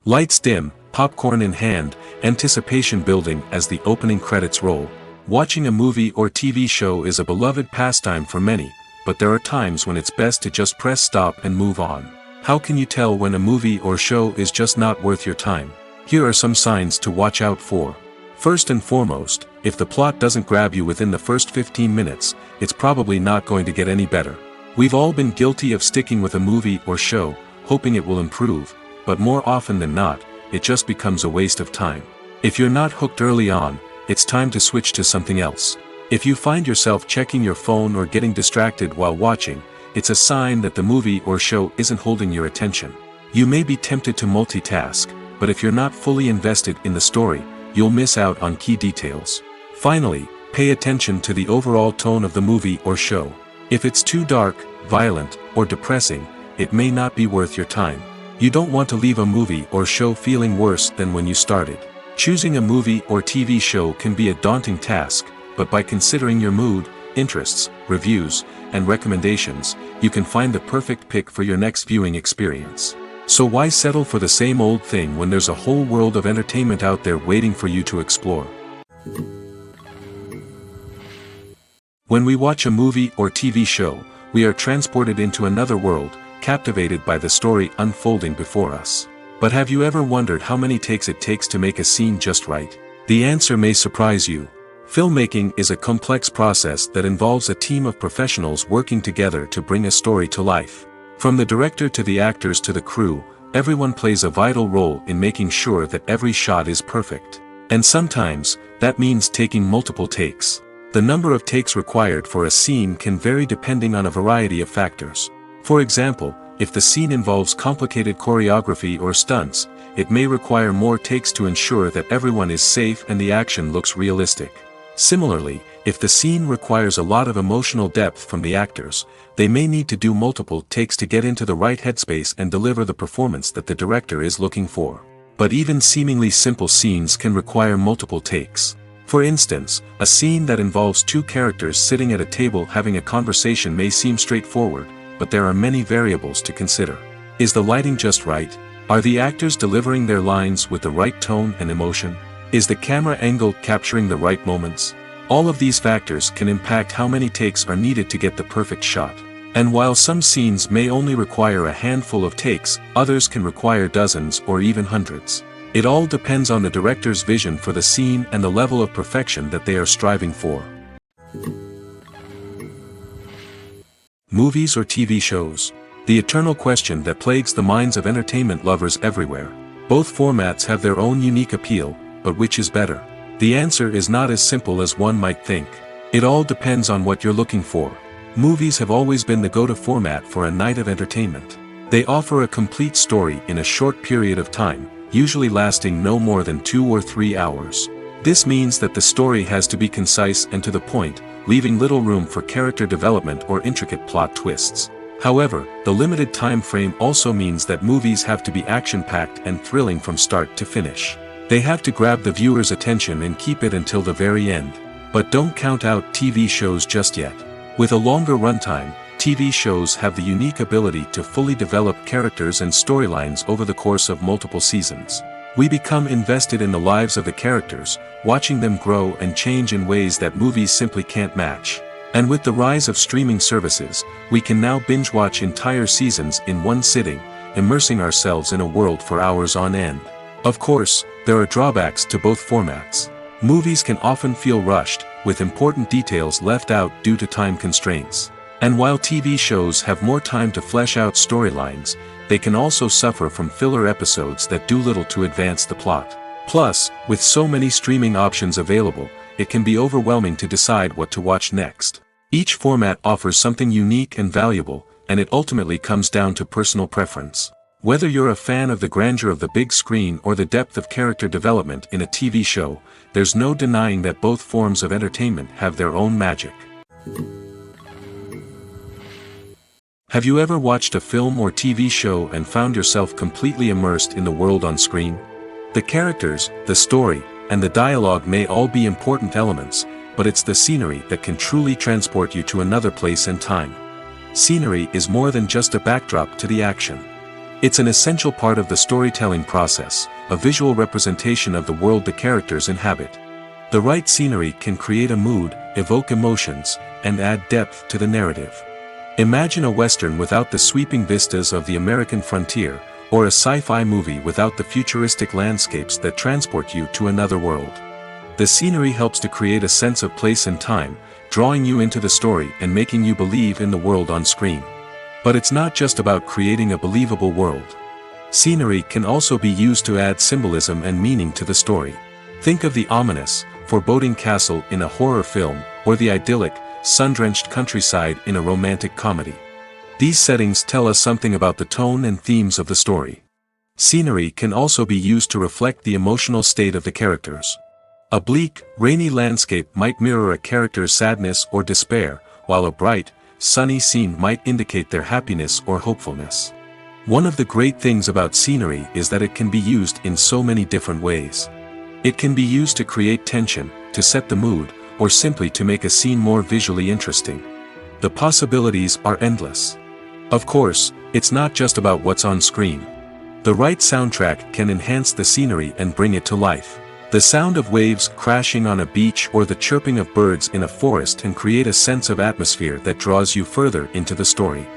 Lights dim, popcorn in hand, anticipation building as the opening credits roll. Watching a movie or TV show is a beloved pastime for many, but there are times when it's best to just press stop and move on. How can you tell when a movie or show is just not worth your time? Here are some signs to watch out for. First and foremost, if the plot doesn't grab you within the first 15 minutes, it's probably not going to get any better. We've all been guilty of sticking with a movie or show, hoping it will improve, but more often than not, it just becomes a waste of time. If you're not hooked early on, it's time to switch to something else. If you find yourself checking your phone or getting distracted while watching, it's a sign that the movie or show isn't holding your attention. You may be tempted to multitask, but if you're not fully invested in the story, you'll miss out on key details. Finally, pay attention to the overall tone of the movie or show. If it's too dark, violent, or depressing, it may not be worth your time. You don't want to leave a movie or show feeling worse than when you started. Choosing a movie or TV show can be a daunting task, but by considering your mood, interests, reviews, and recommendations, you can find the perfect pick for your next viewing experience. So why settle for the same old thing when there's a whole world of entertainment out there waiting for you to explore? When we watch a movie or TV show, we are transported into another world, captivated by the story unfolding before us. But have you ever wondered how many takes it takes to make a scene just right? The answer may surprise you. Filmmaking is a complex process that involves a team of professionals working together to bring a story to life. From the director to the actors to the crew, everyone plays a vital role in making sure that every shot is perfect. And sometimes, that means taking multiple takes. The number of takes required for a scene can vary depending on a variety of factors. For example, if the scene involves complicated choreography or stunts, it may require more takes to ensure that everyone is safe and the action looks realistic. Similarly, if the scene requires a lot of emotional depth from the actors, they may need to do multiple takes to get into the right headspace and deliver the performance that the director is looking for. But even seemingly simple scenes can require multiple takes. For instance, a scene that involves two characters sitting at a table having a conversation may seem straightforward, but there are many variables to consider. Is the lighting just right? Are the actors delivering their lines with the right tone and emotion? Is the camera angle capturing the right moments? All of these factors can impact how many takes are needed to get the perfect shot. And while some scenes may only require a handful of takes, others can require dozens or even hundreds. It all depends on the director's vision for the scene and the level of perfection that they are striving for. Movies or TV shows? The eternal question that plagues the minds of entertainment lovers everywhere. Both formats have their own unique appeal, but which is better? The answer is not as simple as one might think. It all depends on what you're looking for. Movies have always been the go-to format for a night of entertainment. They offer a complete story in a short period of time, usually lasting no more than 2 or 3 hours. This means that the story has to be concise and to the point, leaving little room for character development or intricate plot twists. However, the limited time frame also means that movies have to be action-packed and thrilling from start to finish. They have to grab the viewer's attention and keep it until the very end. But don't count out TV shows just yet. With a longer runtime, TV shows have the unique ability to fully develop characters and storylines over the course of multiple seasons. We become invested in the lives of the characters, watching them grow and change in ways that movies simply can't match. And with the rise of streaming services, we can now binge-watch entire seasons in one sitting, immersing ourselves in a world for hours on end. Of course, there are drawbacks to both formats. Movies can often feel rushed, with important details left out due to time constraints. And while TV shows have more time to flesh out storylines, they can also suffer from filler episodes that do little to advance the plot. Plus, with so many streaming options available, it can be overwhelming to decide what to watch next. Each format offers something unique and valuable, and it ultimately comes down to personal preference. Whether you're a fan of the grandeur of the big screen or the depth of character development in a TV show, there's no denying that both forms of entertainment have their own magic. Have you ever watched a film or TV show and found yourself completely immersed in the world on screen? The characters, the story, and the dialogue may all be important elements, but it's the scenery that can truly transport you to another place and time. Scenery is more than just a backdrop to the action. It's an essential part of the storytelling process, a visual representation of the world the characters inhabit. The right scenery can create a mood, evoke emotions, and add depth to the narrative. Imagine a Western without the sweeping vistas of the American frontier, or a sci-fi movie without the futuristic landscapes that transport you to another world. The scenery helps to create a sense of place and time, drawing you into the story and making you believe in the world on screen. But it's not just about creating a believable world. Scenery can also be used to add symbolism and meaning to the story. Think of the ominous, foreboding castle in a horror film, or the idyllic, sun-drenched countryside in a romantic comedy. These settings tell us something about the tone and themes of the story. Scenery can also be used to reflect the emotional state of the characters. A bleak, rainy landscape might mirror a character's sadness or despair, while a bright, sunny scene might indicate their happiness or hopefulness. One of the great things about scenery is that it can be used in so many different ways. It can be used to create tension, to set the mood, or simply to make a scene more visually interesting. The possibilities are endless. Of course, it's not just about what's on screen. The right soundtrack can enhance the scenery and bring it to life. The sound of waves crashing on a beach or the chirping of birds in a forest can create a sense of atmosphere that draws you further into the story.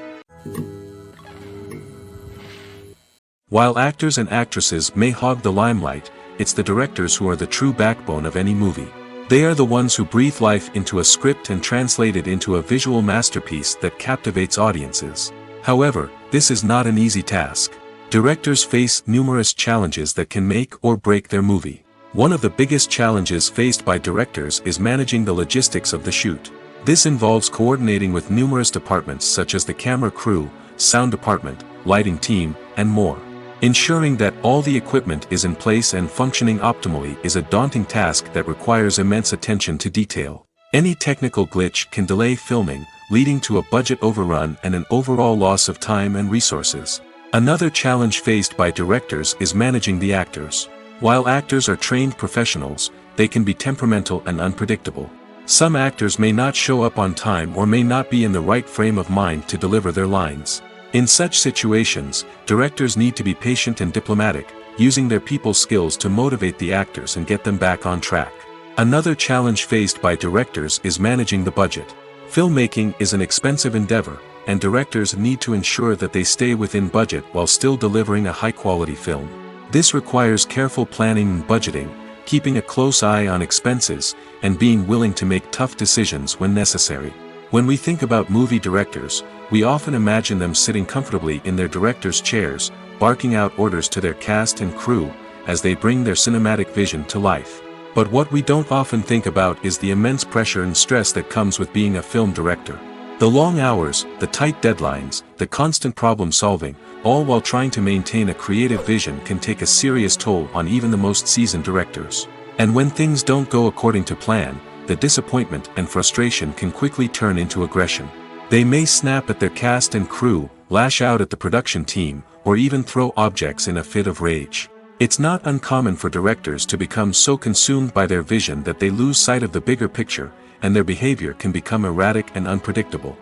While actors and actresses may hog the limelight, it's the directors who are the true backbone of any movie. They are the ones who breathe life into a script and translate it into a visual masterpiece that captivates audiences. However, this is not an easy task. Directors face numerous challenges that can make or break their movie. One of the biggest challenges faced by directors is managing the logistics of the shoot. This involves coordinating with numerous departments such as the camera crew, sound department, lighting team, and more. Ensuring that all the equipment is in place and functioning optimally is a daunting task that requires immense attention to detail. Any technical glitch can delay filming, leading to a budget overrun and an overall loss of time and resources. Another challenge faced by directors is managing the actors. While actors are trained professionals, they can be temperamental and unpredictable. Some actors may not show up on time or may not be in the right frame of mind to deliver their lines. In such situations, directors need to be patient and diplomatic, using their people skills to motivate the actors and get them back on track. Another challenge faced by directors is managing the budget. Filmmaking is an expensive endeavor, and directors need to ensure that they stay within budget while still delivering a high-quality film. This requires careful planning and budgeting, keeping a close eye on expenses, and being willing to make tough decisions when necessary. When we think about movie directors, we often imagine them sitting comfortably in their director's chairs, barking out orders to their cast and crew, as they bring their cinematic vision to life. But what we don't often think about is the immense pressure and stress that comes with being a film director. The long hours, the tight deadlines, the constant problem solving, all while trying to maintain a creative vision can take a serious toll on even the most seasoned directors. And when things don't go according to plan, the disappointment and frustration can quickly turn into aggression. They may snap at their cast and crew, lash out at the production team, or even throw objects in a fit of rage. It's not uncommon for directors to become so consumed by their vision that they lose sight of the bigger picture, and their behavior can become erratic and unpredictable.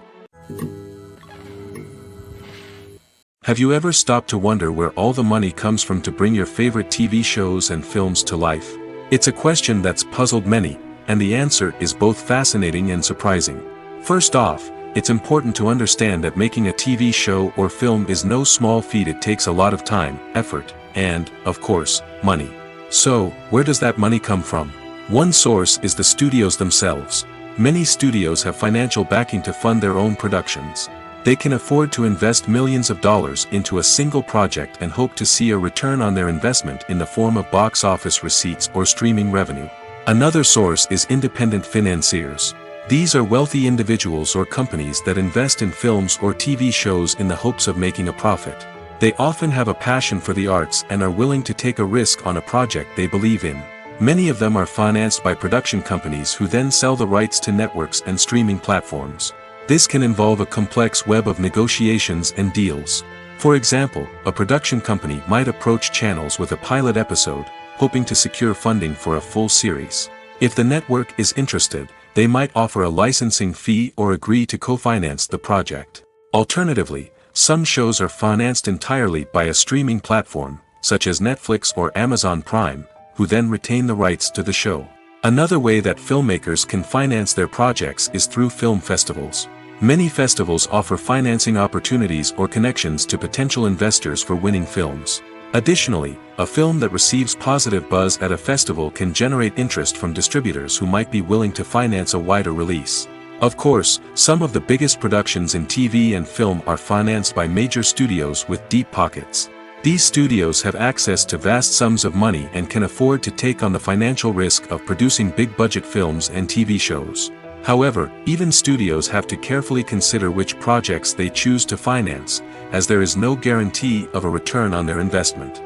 Have you ever stopped to wonder where all the money comes from to bring your favorite TV shows and films to life? It's a question that's puzzled many, and the answer is both fascinating and surprising. First off, it's important to understand that making a TV show or film is no small feat. It takes a lot of time, effort, and, of course, money. So, where does that money come from? One source is the studios themselves. Many studios have financial backing to fund their own productions. They can afford to invest millions of dollars into a single project and hope to see a return on their investment in the form of box office receipts or streaming revenue. Another source is independent financiers. These are wealthy individuals or companies that invest in films or TV shows in the hopes of making a profit. They often have a passion for the arts and are willing to take a risk on a project they believe in. Many of them are financed by production companies who then sell the rights to networks and streaming platforms. This can involve a complex web of negotiations and deals. For example, a production company might approach channels with a pilot episode, hoping to secure funding for a full series. If the network is interested, they might offer a licensing fee or agree to co-finance the project. Alternatively, some shows are financed entirely by a streaming platform, such as Netflix or Amazon Prime, who then retain the rights to the show. Another way that filmmakers can finance their projects is through film festivals. Many festivals offer financing opportunities or connections to potential investors for winning films. Additionally, a film that receives positive buzz at a festival can generate interest from distributors who might be willing to finance a wider release. Of course, some of the biggest productions in TV and film are financed by major studios with deep pockets. These studios have access to vast sums of money and can afford to take on the financial risk of producing big-budget films and TV shows. However, even studios have to carefully consider which projects they choose to finance, as there is no guarantee of a return on their investment.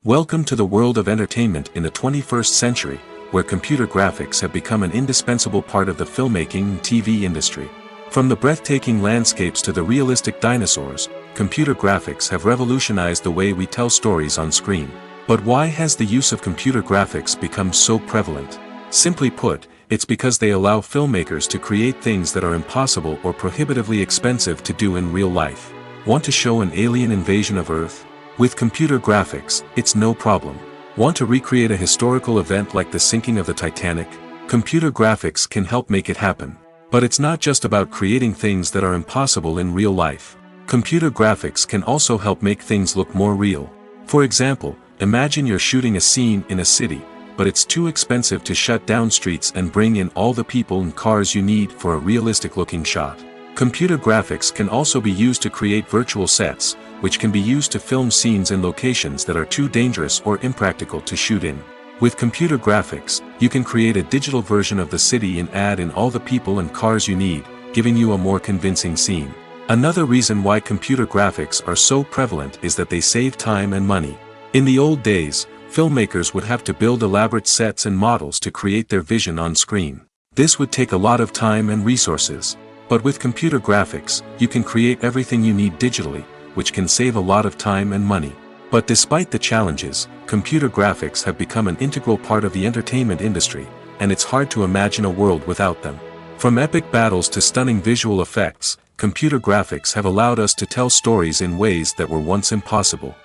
Welcome to the world of entertainment in the 21st century, where computer graphics have become an indispensable part of the filmmaking and TV industry. From the breathtaking landscapes to the realistic dinosaurs, computer graphics have revolutionized the way we tell stories on screen. But why has the use of computer graphics become so prevalent? Simply put, it's because they allow filmmakers to create things that are impossible or prohibitively expensive to do in real life. Want to show an alien invasion of Earth? With computer graphics, it's no problem. Want to recreate a historical event like the sinking of the Titanic? Computer graphics can help make it happen. But it's not just about creating things that are impossible in real life. Computer graphics can also help make things look more real. For example, imagine you're shooting a scene in a city, but it's too expensive to shut down streets and bring in all the people and cars you need for a realistic-looking shot. Computer graphics can also be used to create virtual sets, which can be used to film scenes in locations that are too dangerous or impractical to shoot in. With computer graphics, you can create a digital version of the city and add in all the people and cars you need, giving you a more convincing scene. Another reason why computer graphics are so prevalent is that they save time and money. In the old days, filmmakers would have to build elaborate sets and models to create their vision on screen. This would take a lot of time and resources. But with computer graphics, you can create everything you need digitally, which can save a lot of time and money. But despite the challenges, computer graphics have become an integral part of the entertainment industry, and it's hard to imagine a world without them. From epic battles to stunning visual effects, computer graphics have allowed us to tell stories in ways that were once impossible.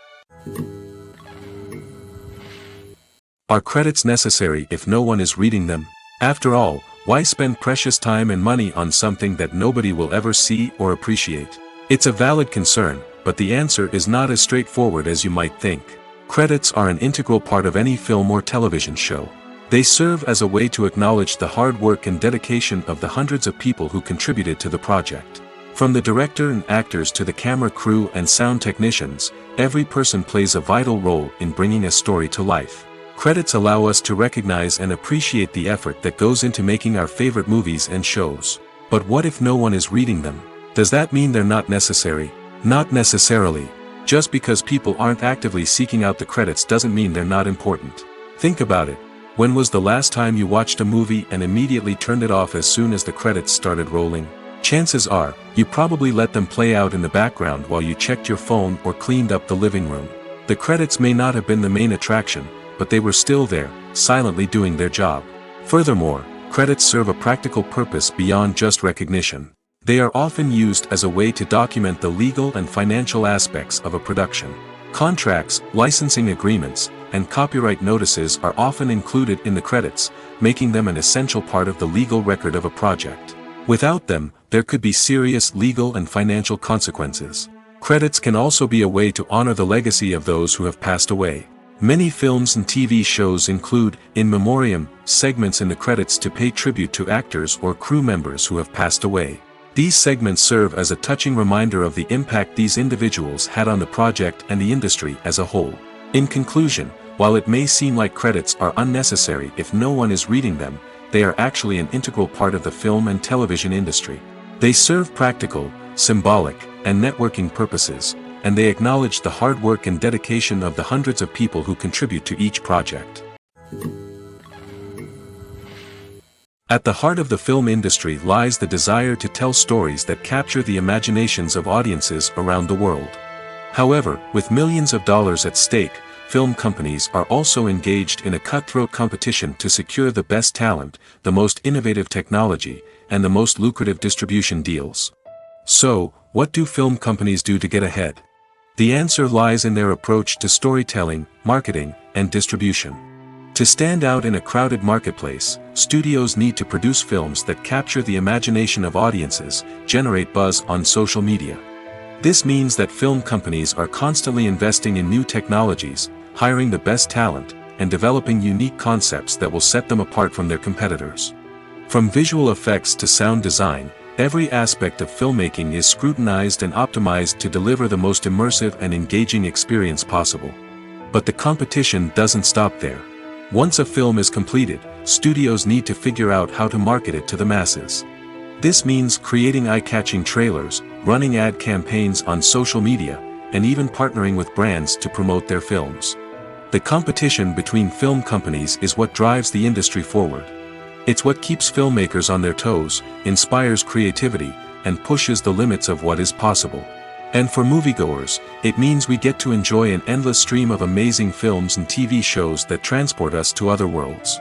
Are credits necessary if no one is reading them? After all, why spend precious time and money on something that nobody will ever see or appreciate? It's a valid concern, but the answer is not as straightforward as you might think. Credits are an integral part of any film or television show. They serve as a way to acknowledge the hard work and dedication of the hundreds of people who contributed to the project. From the director and actors to the camera crew and sound technicians, every person plays a vital role in bringing a story to life. Credits allow us to recognize and appreciate the effort that goes into making our favorite movies and shows. But what if no one is reading them? Does that mean they're not necessary? Not necessarily. Just because people aren't actively seeking out the credits doesn't mean they're not important. Think about it. When was the last time you watched a movie and immediately turned it off as soon as the credits started rolling? Chances are, you probably let them play out in the background while you checked your phone or cleaned up the living room. The credits may not have been the main attraction, but they were still there, silently doing their job. Furthermore, credits serve a practical purpose beyond just recognition. They are often used as a way to document the legal and financial aspects of a production. Contracts, licensing agreements, and copyright notices are often included in the credits, making them an essential part of the legal record of a project. Without them, there could be serious legal and financial consequences. Credits can also be a way to honor the legacy of those who have passed away. Many films and TV shows include, in memoriam, segments in the credits to pay tribute to actors or crew members who have passed away. These segments serve as a touching reminder of the impact these individuals had on the project and the industry as a whole. In conclusion, while it may seem like credits are unnecessary if no one is reading them, they are actually an integral part of the film and television industry. They serve practical, symbolic, and networking purposes, and they acknowledge the hard work and dedication of the hundreds of people who contribute to each project. At the heart of the film industry lies the desire to tell stories that capture the imaginations of audiences around the world. However, with millions of dollars at stake, film companies are also engaged in a cutthroat competition to secure the best talent, the most innovative technology, and the most lucrative distribution deals. So, what do film companies do to get ahead? The answer lies in their approach to storytelling, marketing, and distribution. To stand out in a crowded marketplace, studios need to produce films that capture the imagination of audiences, generate buzz on social media. This means that film companies are constantly investing in new technologies, hiring the best talent, and developing unique concepts that will set them apart from their competitors. From visual effects to sound design, every aspect of filmmaking is scrutinized and optimized to deliver the most immersive and engaging experience possible. But the competition doesn't stop there. Once a film is completed, studios need to figure out how to market it to the masses. This means creating eye-catching trailers, running ad campaigns on social media, and even partnering with brands to promote their films. The competition between film companies is what drives the industry forward. It's what keeps filmmakers on their toes, inspires creativity, and pushes the limits of what is possible. And for moviegoers, it means we get to enjoy an endless stream of amazing films and TV shows that transport us to other worlds.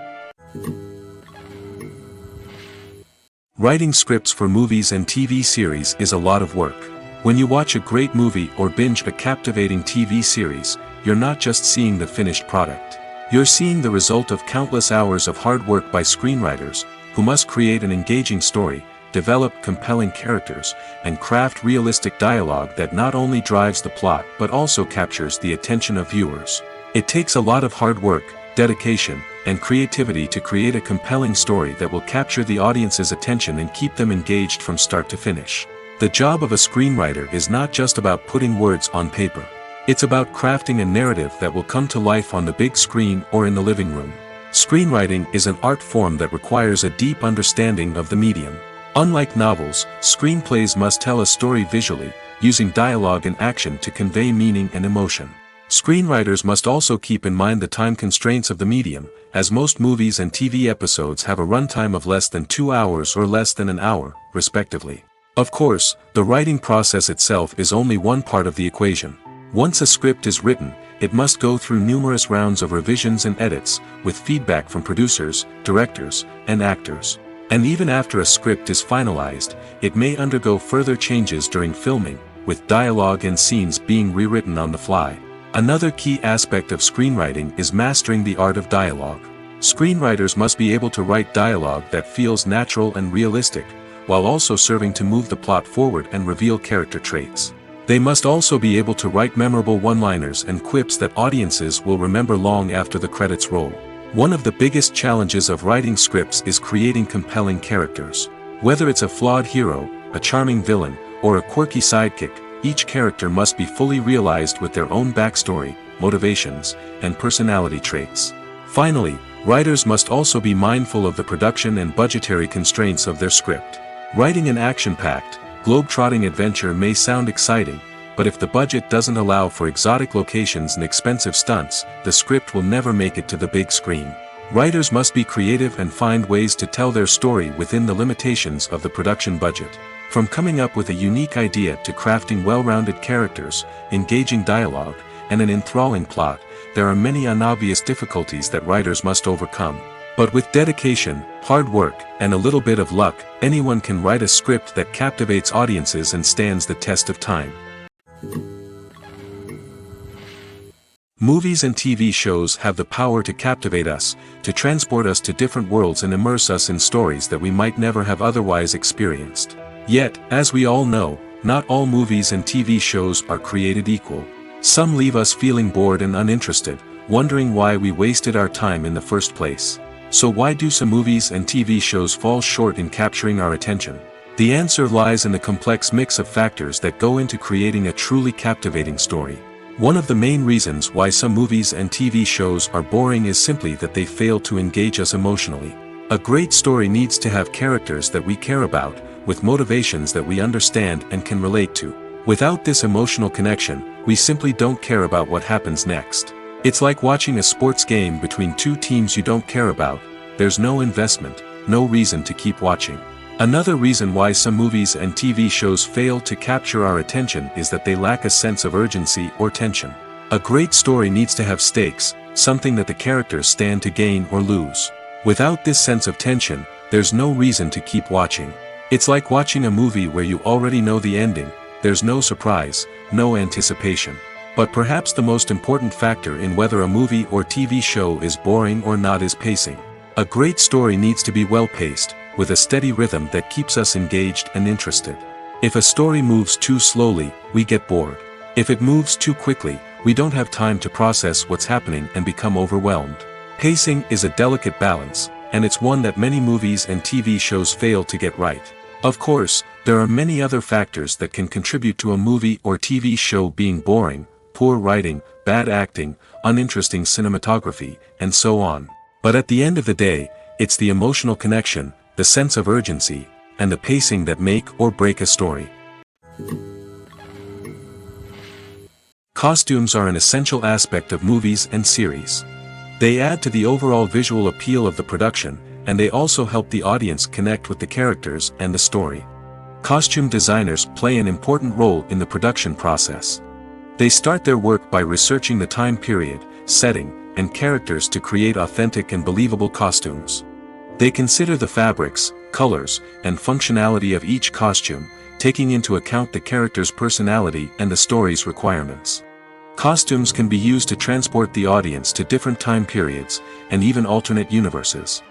Writing scripts for movies and TV series is a lot of work. When you watch a great movie or binge a captivating TV series, you're not just seeing the finished product. You're seeing the result of countless hours of hard work by screenwriters, who must create an engaging story, develop compelling characters, and craft realistic dialogue that not only drives the plot but also captures the attention of viewers. It takes a lot of hard work, dedication, and creativity to create a compelling story that will capture the audience's attention and keep them engaged from start to finish. The job of a screenwriter is not just about putting words on paper. It's about crafting a narrative that will come to life on the big screen or in the living room. Screenwriting is an art form that requires a deep understanding of the medium. Unlike novels, screenplays must tell a story visually, using dialogue and action to convey meaning and emotion. Screenwriters must also keep in mind the time constraints of the medium, as most movies and TV episodes have a runtime of less than 2 hours or less than an hour, respectively. Of course, the writing process itself is only one part of the equation. Once a script is written, it must go through numerous rounds of revisions and edits, with feedback from producers, directors, and actors. And even after a script is finalized, it may undergo further changes during filming, with dialogue and scenes being rewritten on the fly. Another key aspect of screenwriting is mastering the art of dialogue. Screenwriters must be able to write dialogue that feels natural and realistic, while also serving to move the plot forward and reveal character traits. They must also be able to write memorable one-liners and quips that audiences will remember long after the credits roll. One of the biggest challenges of writing scripts is creating compelling characters. Whether it's a flawed hero, a charming villain, or a quirky sidekick, each character must be fully realized with their own backstory, motivations, and personality traits. Finally, writers must also be mindful of the production and budgetary constraints of their script. Writing an action-packed, globe-trotting adventure may sound exciting, but if the budget doesn't allow for exotic locations and expensive stunts, the script will never make it to the big screen. Writers must be creative and find ways to tell their story within the limitations of the production budget. From coming up with a unique idea to crafting well-rounded characters, engaging dialogue, and an enthralling plot, there are many unobvious difficulties that writers must overcome. But with dedication, hard work, and a little bit of luck, anyone can write a script that captivates audiences and stands the test of time. Movies and TV shows have the power to captivate us, to transport us to different worlds and immerse us in stories that we might never have otherwise experienced. Yet, as we all know, not all movies and TV shows are created equal. Some leave us feeling bored and uninterested, wondering why we wasted our time in the first place. So why do some movies and TV shows fall short in capturing our attention? The answer lies in the complex mix of factors that go into creating a truly captivating story. One of the main reasons why some movies and TV shows are boring is simply that they fail to engage us emotionally. A great story needs to have characters that we care about, with motivations that we understand and can relate to. Without this emotional connection, we simply don't care about what happens next. It's like watching a sports game between two teams you don't care about. There's no investment, no reason to keep watching. Another reason why some movies and TV shows fail to capture our attention is that they lack a sense of urgency or tension. A great story needs to have stakes, something that the characters stand to gain or lose. Without this sense of tension, there's no reason to keep watching. It's like watching a movie where you already know the ending. There's no surprise, no anticipation. But perhaps the most important factor in whether a movie or TV show is boring or not is pacing. A great story needs to be well-paced, with a steady rhythm that keeps us engaged and interested. If a story moves too slowly, we get bored. If it moves too quickly, we don't have time to process what's happening and become overwhelmed. Pacing is a delicate balance, and it's one that many movies and TV shows fail to get right. Of course, there are many other factors that can contribute to a movie or TV show being boring: poor writing, bad acting, uninteresting cinematography, and so on. But at the end of the day, it's the emotional connection, the sense of urgency, and the pacing that make or break a story. Costumes are an essential aspect of movies and series. They add to the overall visual appeal of the production, and they also help the audience connect with the characters and the story. Costume designers play an important role in the production process. They start their work by researching the time period, setting, and characters to create authentic and believable costumes. They consider the fabrics, colors, and functionality of each costume, taking into account the character's personality and the story's requirements. Costumes can be used to transport the audience to different time periods, and even alternate universes.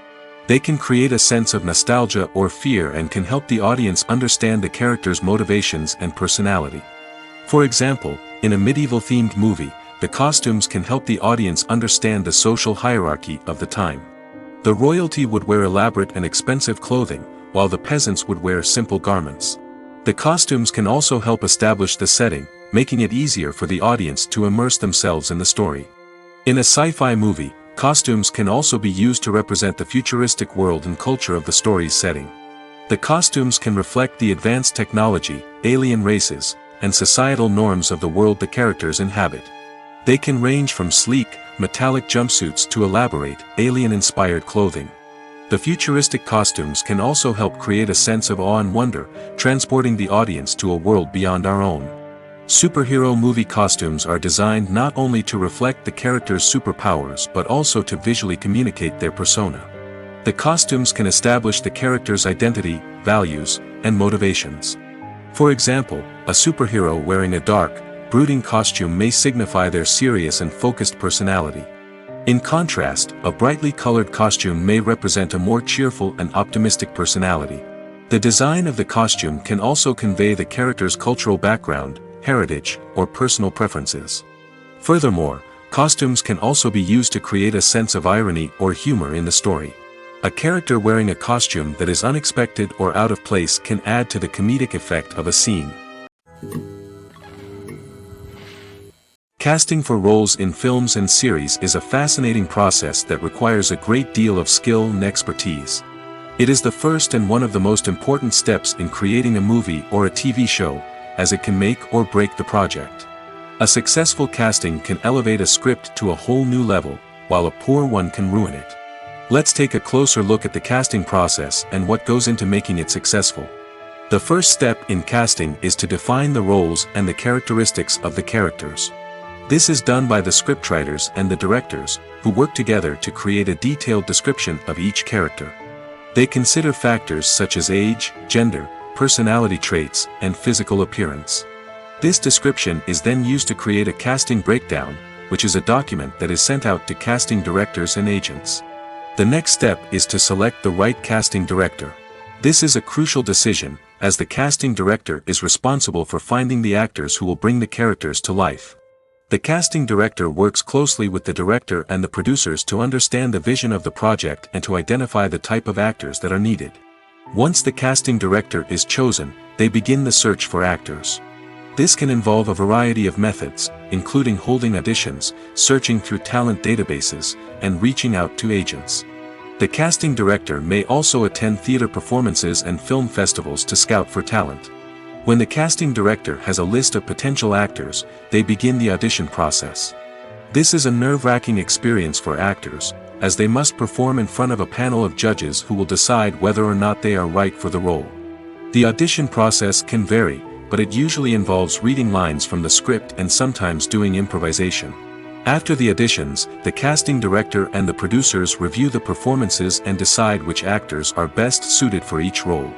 They can create a sense of nostalgia or fear and can help the audience understand the character's motivations and personality. For example, in a medieval-themed movie, the costumes can help the audience understand the social hierarchy of the time. The royalty would wear elaborate and expensive clothing, while the peasants would wear simple garments. The costumes can also help establish the setting, making it easier for the audience to immerse themselves in the story. In a sci-fi movie, costumes can also be used to represent the futuristic world and culture of the story's setting. The costumes can reflect the advanced technology, alien races, and societal norms of the world the characters inhabit. They can range from sleek, metallic jumpsuits to elaborate, alien-inspired clothing. The futuristic costumes can also help create a sense of awe and wonder, transporting the audience to a world beyond our own. Superhero movie costumes are designed not only to reflect the character's superpowers but also to visually communicate their persona. The costumes can establish the character's identity, values, and motivations. For example, a superhero wearing a dark, brooding costume may signify their serious and focused personality. In contrast, a brightly colored costume may represent a more cheerful and optimistic personality. The design of the costume can also convey the character's cultural background, heritage, or personal preferences. Furthermore, costumes can also be used to create a sense of irony or humor in the story. A character wearing a costume that is unexpected or out of place can add to the comedic effect of a scene. Casting for roles in films and series is a fascinating process that requires a great deal of skill and expertise. It is the first and one of the most important steps in creating a movie or a TV show, as it can make or break the project. A successful casting can elevate a script to a whole new level, while a poor one can ruin it. Let's take a closer look at the casting process and what goes into making it successful. The first step in casting is to define the roles and the characteristics of the characters. This is done by the scriptwriters and the directors, who work together to create a detailed description of each character. They consider factors such as age, gender, personality traits, and physical appearance. This description is then used to create a casting breakdown, which is a document that is sent out to casting directors and agents. The next step is to select the right casting director. This is a crucial decision, as the casting director is responsible for finding the actors who will bring the characters to life. The casting director works closely with the director and the producers to understand the vision of the project and to identify the type of actors that are needed. Once the casting director is chosen, they begin the search for actors. This can involve a variety of methods, including holding auditions, searching through talent databases, and reaching out to agents. The casting director may also attend theater performances and film festivals to scout for talent. When the casting director has a list of potential actors, they begin the audition process. This is a nerve-wracking experience for actors, as they must perform in front of a panel of judges who will decide whether or not they are right for the role. The audition process can vary, but it usually involves reading lines from the script and sometimes doing improvisation. After the auditions, the casting director and the producers review the performances and decide which actors are best suited for each role.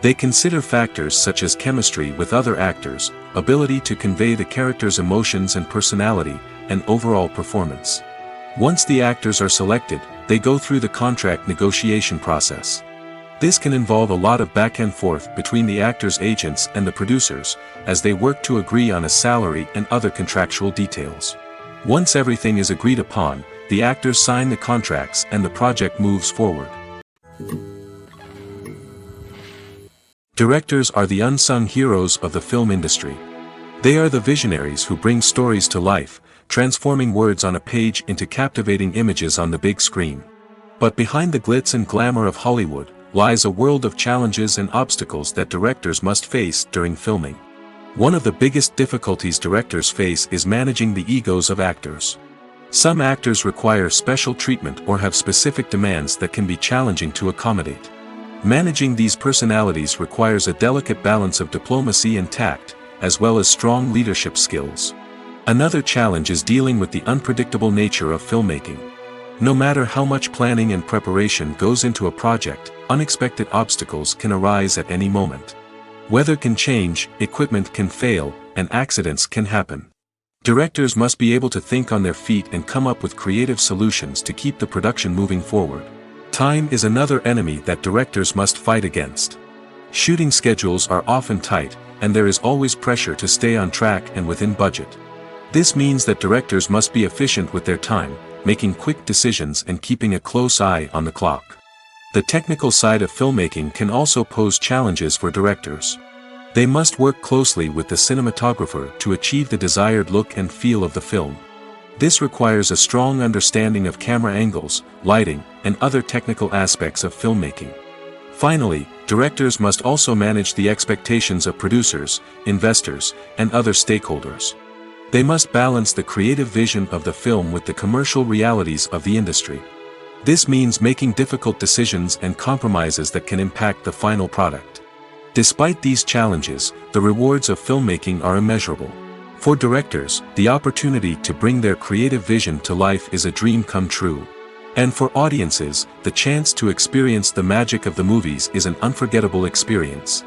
They consider factors such as chemistry with other actors, ability to convey the character's emotions and personality, and overall performance. Once the actors are selected, they go through the contract negotiation process. This can involve a lot of back and forth between the actors' agents and the producers, as they work to agree on a salary and other contractual details. Once everything is agreed upon, the actors sign the contracts and the project moves forward. Directors are the unsung heroes of the film industry. They are the visionaries who bring stories to life, transforming words on a page into captivating images on the big screen. But behind the glitz and glamour of Hollywood, lies a world of challenges and obstacles that directors must face during filming. One of the biggest difficulties directors face is managing the egos of actors. Some actors require special treatment or have specific demands that can be challenging to accommodate. Managing these personalities requires a delicate balance of diplomacy and tact, as well as strong leadership skills. Another challenge is dealing with the unpredictable nature of filmmaking. No matter how much planning and preparation goes into a project, unexpected obstacles can arise at any moment. Weather can change, equipment can fail, and accidents can happen. Directors must be able to think on their feet and come up with creative solutions to keep the production moving forward. Time is another enemy that directors must fight against. Shooting schedules are often tight, and there is always pressure to stay on track and within budget. This means that directors must be efficient with their time, making quick decisions and keeping a close eye on the clock. The technical side of filmmaking can also pose challenges for directors. They must work closely with the cinematographer to achieve the desired look and feel of the film. This requires a strong understanding of camera angles, lighting, and other technical aspects of filmmaking. Finally, directors must also manage the expectations of producers, investors, and other stakeholders. They must balance the creative vision of the film with the commercial realities of the industry. This means making difficult decisions and compromises that can impact the final product. Despite these challenges, the rewards of filmmaking are immeasurable. For directors, the opportunity to bring their creative vision to life is a dream come true. And for audiences, the chance to experience the magic of the movies is an unforgettable experience.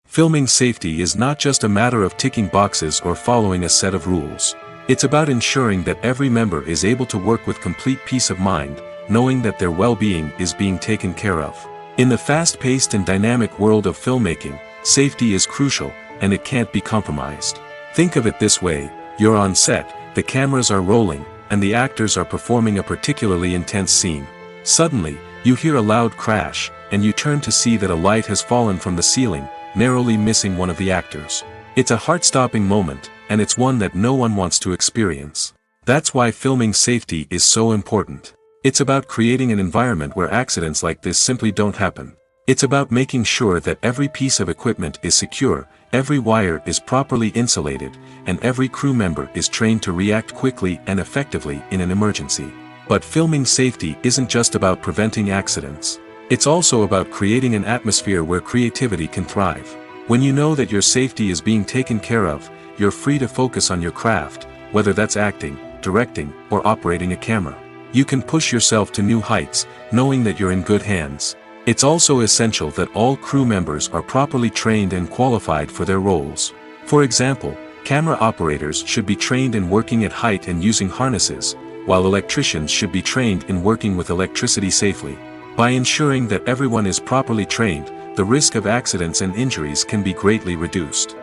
Filming safety is not just a matter of ticking boxes or following a set of rules. It's about ensuring that every member is able to work with complete peace of mind, knowing that their well-being is being taken care of. In the fast-paced and dynamic world of filmmaking, safety is crucial, and it can't be compromised. Think of it this way: you're on set, the cameras are rolling, and the actors are performing a particularly intense scene. Suddenly, you hear a loud crash, and you turn to see that a light has fallen from the ceiling, narrowly missing one of the actors. It's a heart-stopping moment, and it's one that no one wants to experience. That's why filming safety is so important. It's about creating an environment where accidents like this simply don't happen. It's about making sure that every piece of equipment is secure, every wire is properly insulated, and every crew member is trained to react quickly and effectively in an emergency. But filming safety isn't just about preventing accidents. It's also about creating an atmosphere where creativity can thrive. When you know that your safety is being taken care of, you're free to focus on your craft, whether that's acting, directing, or operating a camera. You can push yourself to new heights, knowing that you're in good hands. It's also essential that all crew members are properly trained and qualified for their roles. For example, camera operators should be trained in working at height and using harnesses, while electricians should be trained in working with electricity safely. By ensuring that everyone is properly trained, the risk of accidents and injuries can be greatly reduced.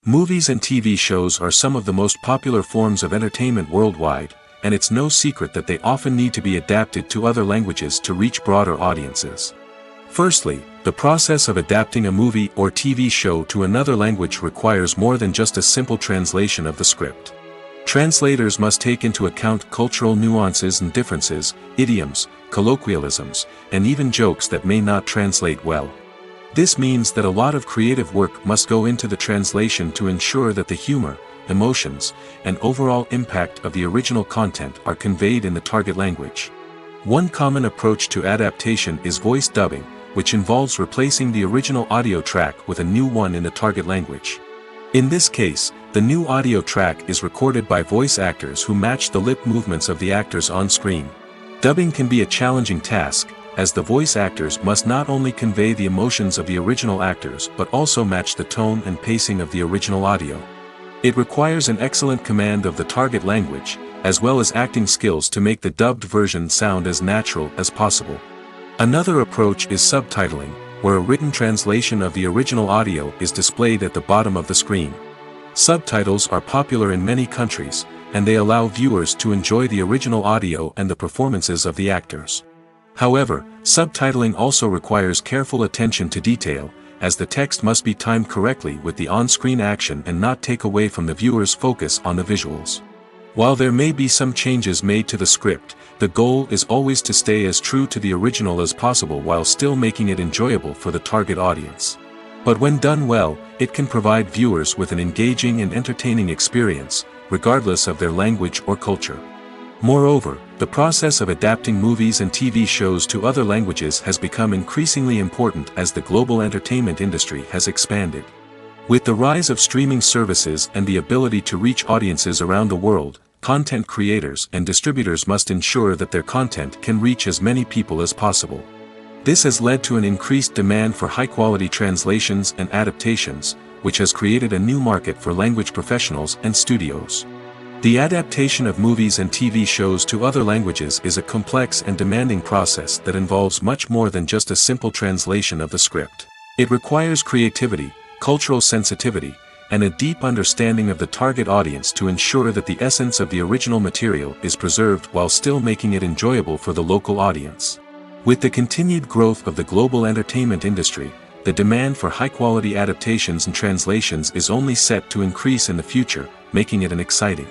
Movies and TV shows are some of the most popular forms of entertainment worldwide, and it's no secret that they often need to be adapted to other languages to reach broader audiences. Firstly, the process of adapting a movie or TV show to another language requires more than just a simple translation of the script. Translators must take into account cultural nuances and differences, idioms, colloquialisms, and even jokes that may not translate well. This means that a lot of creative work must go into the translation to ensure that the humor, emotions, and overall impact of the original content are conveyed in the target language. One common approach to adaptation is voice dubbing, which involves replacing the original audio track with a new one in the target language. In this case, the new audio track is recorded by voice actors who match the lip movements of the actors on screen. Dubbing can be a challenging task, as the voice actors must not only convey the emotions of the original actors but also match the tone and pacing of the original audio. It requires an excellent command of the target language, as well as acting skills to make the dubbed version sound as natural as possible. Another approach is subtitling, where a written translation of the original audio is displayed at the bottom of the screen. Subtitles are popular in many countries, and they allow viewers to enjoy the original audio and the performances of the actors. However, subtitling also requires careful attention to detail, as the text must be timed correctly with the on-screen action and not take away from the viewer's focus on the visuals. While there may be some changes made to the script, the goal is always to stay as true to the original as possible while still making it enjoyable for the target audience. But when done well, it can provide viewers with an engaging and entertaining experience, regardless of their language or culture. Moreover, the process of adapting movies and TV shows to other languages has become increasingly important as the global entertainment industry has expanded. With the rise of streaming services and the ability to reach audiences around the world, content creators and distributors must ensure that their content can reach as many people as possible. This has led to an increased demand for high-quality translations and adaptations, which has created a new market for language professionals and studios. The adaptation of movies and TV shows to other languages is a complex and demanding process that involves much more than just a simple translation of the script. It requires creativity, cultural sensitivity, and a deep understanding of the target audience to ensure that the essence of the original material is preserved while still making it enjoyable for the local audience. With the continued growth of the global entertainment industry, the demand for high-quality adaptations and translations is only set to increase in the future, making it an exciting.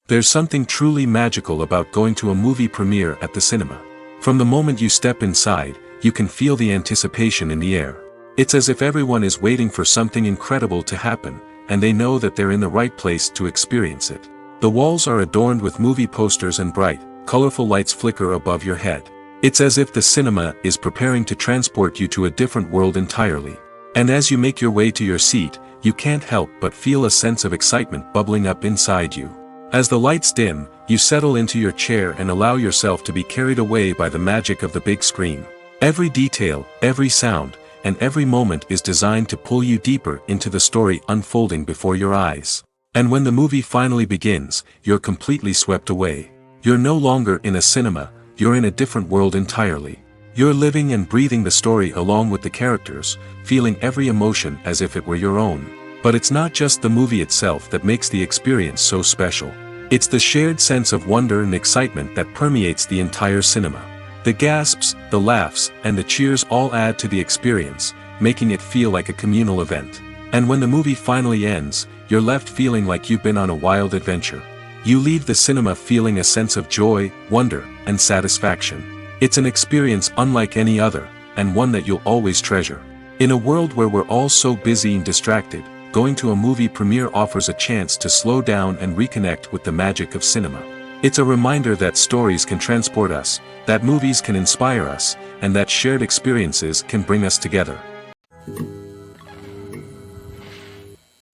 There's something truly magical about going to a movie premiere at the cinema. From the moment you step inside, you can feel the anticipation in the air. It's as if everyone is waiting for something incredible to happen, and they know that they're in the right place to experience it. The walls are adorned with movie posters and bright, colorful lights flicker above your head. It's as if the cinema is preparing to transport you to a different world entirely. And as you make your way to your seat, you can't help but feel a sense of excitement bubbling up inside you. As the lights dim, you settle into your chair and allow yourself to be carried away by the magic of the big screen. Every detail, every sound, and every moment is designed to pull you deeper into the story unfolding before your eyes. And when the movie finally begins, you're completely swept away. You're no longer in a cinema, you're in a different world entirely. You're living and breathing the story along with the characters, feeling every emotion as if it were your own. But it's not just the movie itself that makes the experience so special. It's the shared sense of wonder and excitement that permeates the entire cinema. The gasps, the laughs, and the cheers all add to the experience, making it feel like a communal event. And when the movie finally ends, you're left feeling like you've been on a wild adventure. You leave the cinema feeling a sense of joy, wonder, and satisfaction. It's an experience unlike any other, and one that you'll always treasure. In a world where we're all so busy and distracted, going to a movie premiere offers a chance to slow down and reconnect with the magic of cinema. It's a reminder that stories can transport us, that movies can inspire us, and that shared experiences can bring us together.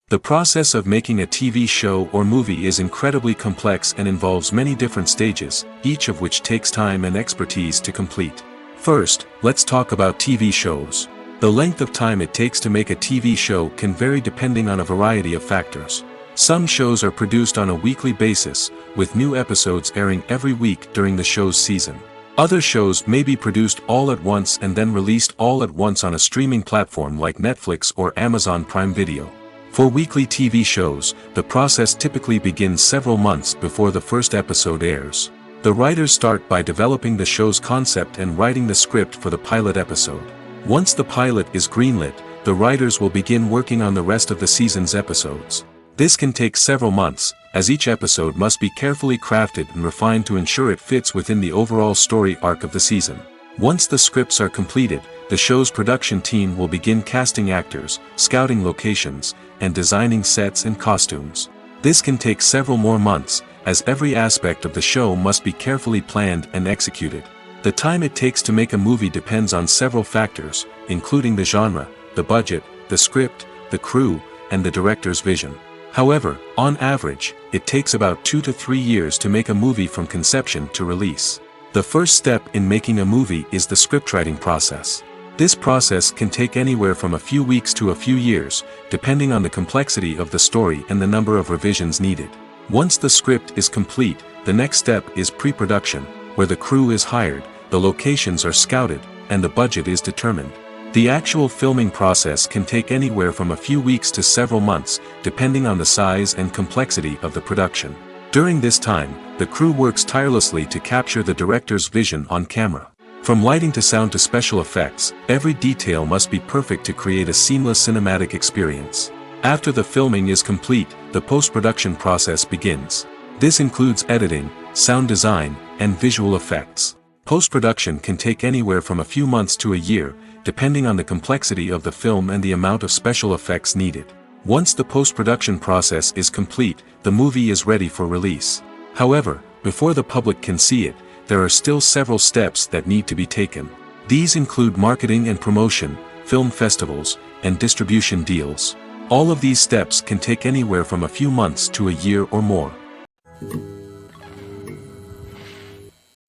The process of making a TV show or movie is incredibly complex and involves many different stages, each of which takes time and expertise to complete. First, let's talk about TV shows. The length of time it takes to make a TV show can vary depending on a variety of factors. Some shows are produced on a weekly basis, with new episodes airing every week during the show's season. Other shows may be produced all at once and then released all at once on a streaming platform like Netflix or Amazon Prime Video. For weekly TV shows, the process typically begins several months before the first episode airs. The writers start by developing the show's concept and writing the script for the pilot episode. Once the pilot is greenlit, the writers will begin working on the rest of the season's episodes. This can take several months, as each episode must be carefully crafted and refined to ensure it fits within the overall story arc of the season. Once the scripts are completed, the show's production team will begin casting actors, scouting locations, and designing sets and costumes. This can take several more months, as every aspect of the show must be carefully planned and executed. The time it takes to make a movie depends on several factors, including the genre, the budget, the script, the crew, and the director's vision. However, on average, it takes about 2 to 3 years to make a movie from conception to release. The first step in making a movie is the scriptwriting process. This process can take anywhere from a few weeks to a few years, depending on the complexity of the story and the number of revisions needed. Once the script is complete, the next step is pre-production, where the crew is hired, the locations are scouted, and the budget is determined. The actual filming process can take anywhere from a few weeks to several months, depending on the size and complexity of the production. During this time, the crew works tirelessly to capture the director's vision on camera. From lighting to sound to special effects, every detail must be perfect to create a seamless cinematic experience. After the filming is complete, the post-production process begins. This includes editing, sound design, and visual effects. Post-production can take anywhere from a few months to a year, depending on the complexity of the film and the amount of special effects needed. Once the post-production process is complete, the movie is ready for release. However, before the public can see it, there are still several steps that need to be taken. These include marketing and promotion, film festivals, and distribution deals. All of these steps can take anywhere from a few months to a year or more.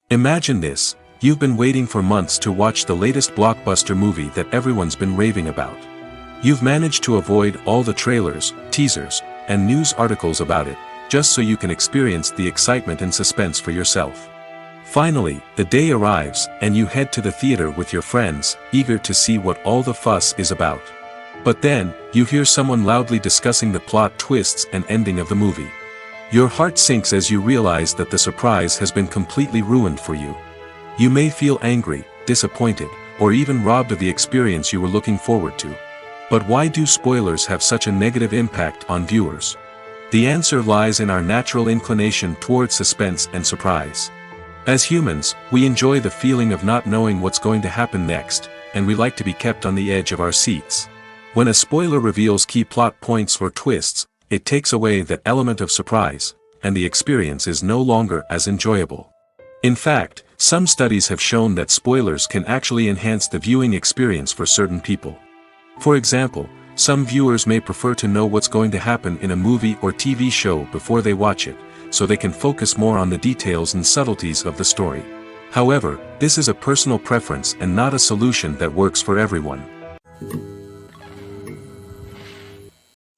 Imagine this. You've been waiting for months to watch the latest blockbuster movie that everyone's been raving about. You've managed to avoid all the trailers, teasers, and news articles about it, just so you can experience the excitement and suspense for yourself. Finally, the day arrives, and you head to the theater with your friends, eager to see what all the fuss is about. But then, you hear someone loudly discussing the plot twists and ending of the movie. Your heart sinks as you realize that the surprise has been completely ruined for you. You may feel angry, disappointed, or even robbed of the experience you were looking forward to. But why do spoilers have such a negative impact on viewers? The answer lies in our natural inclination towards suspense and surprise. As humans, we enjoy the feeling of not knowing what's going to happen next, and we like to be kept on the edge of our seats. When a spoiler reveals key plot points or twists, it takes away that element of surprise, and the experience is no longer as enjoyable. In fact, some studies have shown that spoilers can actually enhance the viewing experience for certain people. For example, some viewers may prefer to know what's going to happen in a movie or TV show before they watch it, so they can focus more on the details and subtleties of the story. However, this is a personal preference and not a solution that works for everyone.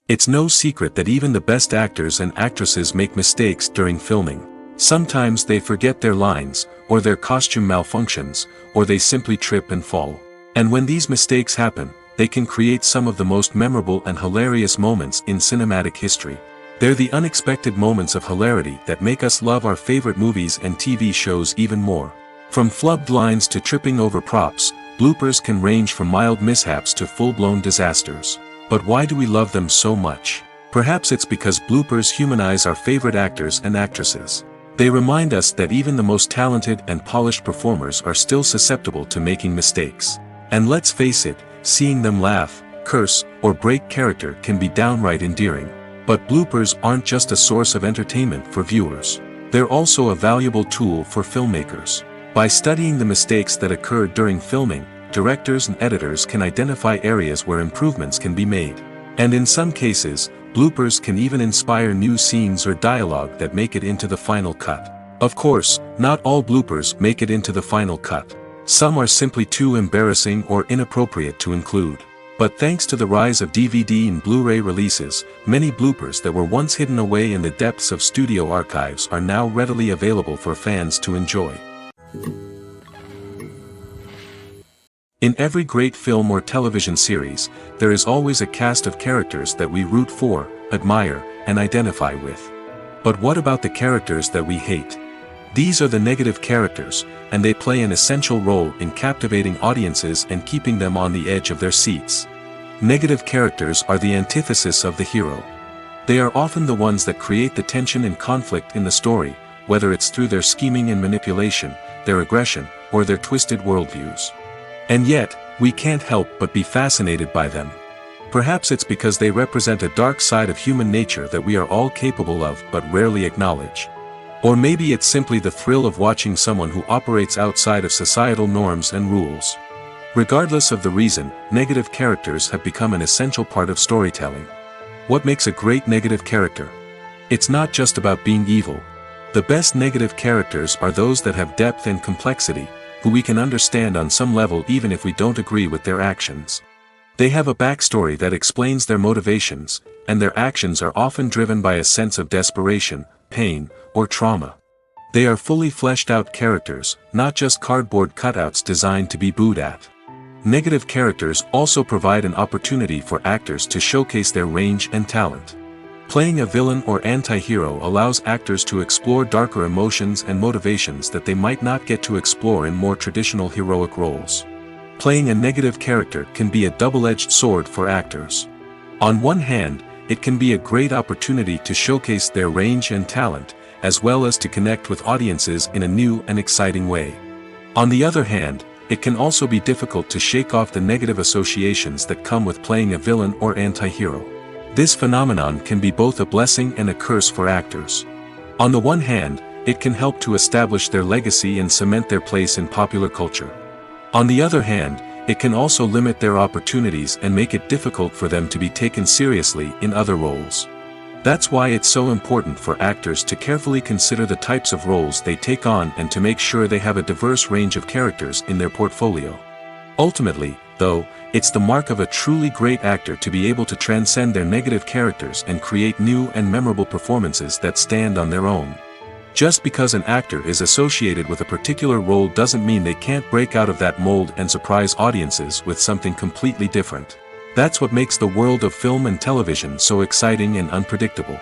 It's no secret that even the best actors and actresses make mistakes during filming. Sometimes they forget their lines, or their costume malfunctions, or they simply trip and fall. And when these mistakes happen, they can create some of the most memorable and hilarious moments in cinematic history. They're the unexpected moments of hilarity that make us love our favorite movies and TV shows even more. From flubbed lines to tripping over props, bloopers can range from mild mishaps to full-blown disasters. But why do we love them so much? Perhaps it's because bloopers humanize our favorite actors and actresses. They remind us that even the most talented and polished performers are still susceptible to making mistakes. And let's face it, seeing them laugh, curse, or break character can be downright endearing. But bloopers aren't just a source of entertainment for viewers. They're also a valuable tool for filmmakers. By studying the mistakes that occurred during filming, directors and editors can identify areas where improvements can be made. And in some cases, bloopers can even inspire new scenes or dialogue that make it into the final cut. Of course, not all bloopers make it into the final cut. Some are simply too embarrassing or inappropriate to include. But thanks to the rise of DVD and Blu-ray releases, many bloopers that were once hidden away in the depths of studio archives are now readily available for fans to enjoy. In every great film or television series, there is always a cast of characters that we root for, admire, and identify with. But what about the characters that we hate? These are the negative characters, and they play an essential role in captivating audiences and keeping them on the edge of their seats. Negative characters are the antithesis of the hero. They are often the ones that create the tension and conflict in the story, whether it's through their scheming and manipulation, their aggression, or their twisted worldviews. And yet, we can't help but be fascinated by them. Perhaps it's because they represent a dark side of human nature that we are all capable of but rarely acknowledge. Or maybe it's simply the thrill of watching someone who operates outside of societal norms and rules. Regardless of the reason, negative characters have become an essential part of storytelling. What makes a great negative character? It's not just about being evil. The best negative characters are those that have depth and complexity, who we can understand on some level even if we don't agree with their actions. They have a backstory that explains their motivations, and their actions are often driven by a sense of desperation, pain, or trauma. They are fully fleshed out characters, not just cardboard cutouts designed to be booed at. Negative characters also provide an opportunity for actors to showcase their range and talent. Playing a villain or anti-hero allows actors to explore darker emotions and motivations that they might not get to explore in more traditional heroic roles. Playing a negative character can be a double-edged sword for actors. On one hand, it can be a great opportunity to showcase their range and talent, as well as to connect with audiences in a new and exciting way. On the other hand, it can also be difficult to shake off the negative associations that come with playing a villain or anti-hero. This phenomenon can be both a blessing and a curse for actors. On the one hand, it can help to establish their legacy and cement their place in popular culture. On the other hand, it can also limit their opportunities and make it difficult for them to be taken seriously in other roles. That's why it's so important for actors to carefully consider the types of roles they take on and to make sure they have a diverse range of characters in their portfolio. Ultimately, though, it's the mark of a truly great actor to be able to transcend their negative characters and create new and memorable performances that stand on their own. Just because an actor is associated with a particular role doesn't mean they can't break out of that mold and surprise audiences with something completely different. That's what makes the world of film and television so exciting and unpredictable.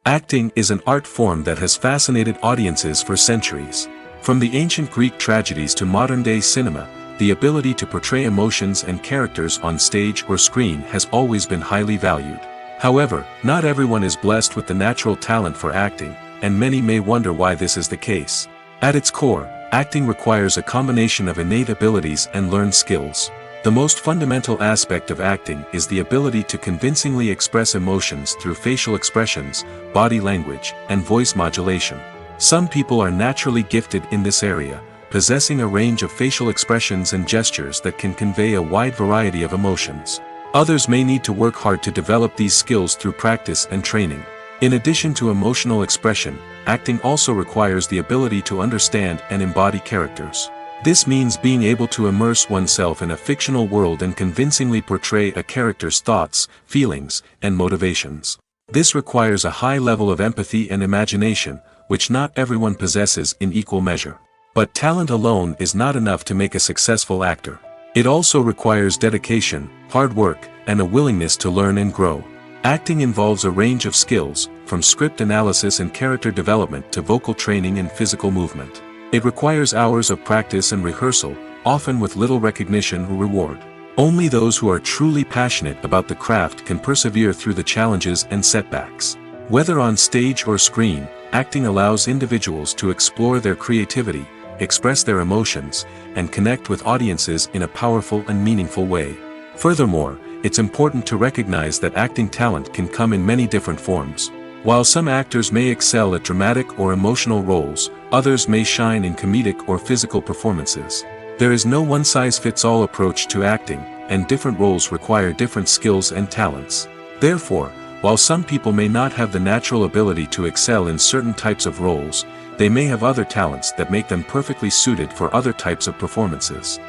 Acting is an art form that has fascinated audiences for centuries. From the ancient Greek tragedies to modern-day cinema, the ability to portray emotions and characters on stage or screen has always been highly valued. However, not everyone is blessed with the natural talent for acting, and many may wonder why this is the case. At its core, acting requires a combination of innate abilities and learned skills. The most fundamental aspect of acting is the ability to convincingly express emotions through facial expressions, body language, and voice modulation. Some people are naturally gifted in this area, possessing a range of facial expressions and gestures that can convey a wide variety of emotions. Others may need to work hard to develop these skills through practice and training. In addition to emotional expression, acting also requires the ability to understand and embody characters. This means being able to immerse oneself in a fictional world and convincingly portray a character's thoughts, feelings, and motivations. This requires a high level of empathy and imagination, which not everyone possesses in equal measure. But talent alone is not enough to make a successful actor. It also requires dedication, hard work, and a willingness to learn and grow. Acting involves a range of skills, from script analysis and character development to vocal training and physical movement. It requires hours of practice and rehearsal, often with little recognition or reward. Only those who are truly passionate about the craft can persevere through the challenges and setbacks. Whether on stage or screen, acting allows individuals to explore their creativity, express their emotions, and connect with audiences in a powerful and meaningful way. Furthermore, it's important to recognize that acting talent can come in many different forms. While some actors may excel at dramatic or emotional roles, others may shine in comedic or physical performances. There is no one-size-fits-all approach to acting, and different roles require different skills and talents. Therefore, while some people may not have the natural ability to excel in certain types of roles, they may have other talents that make them perfectly suited for other types of performances.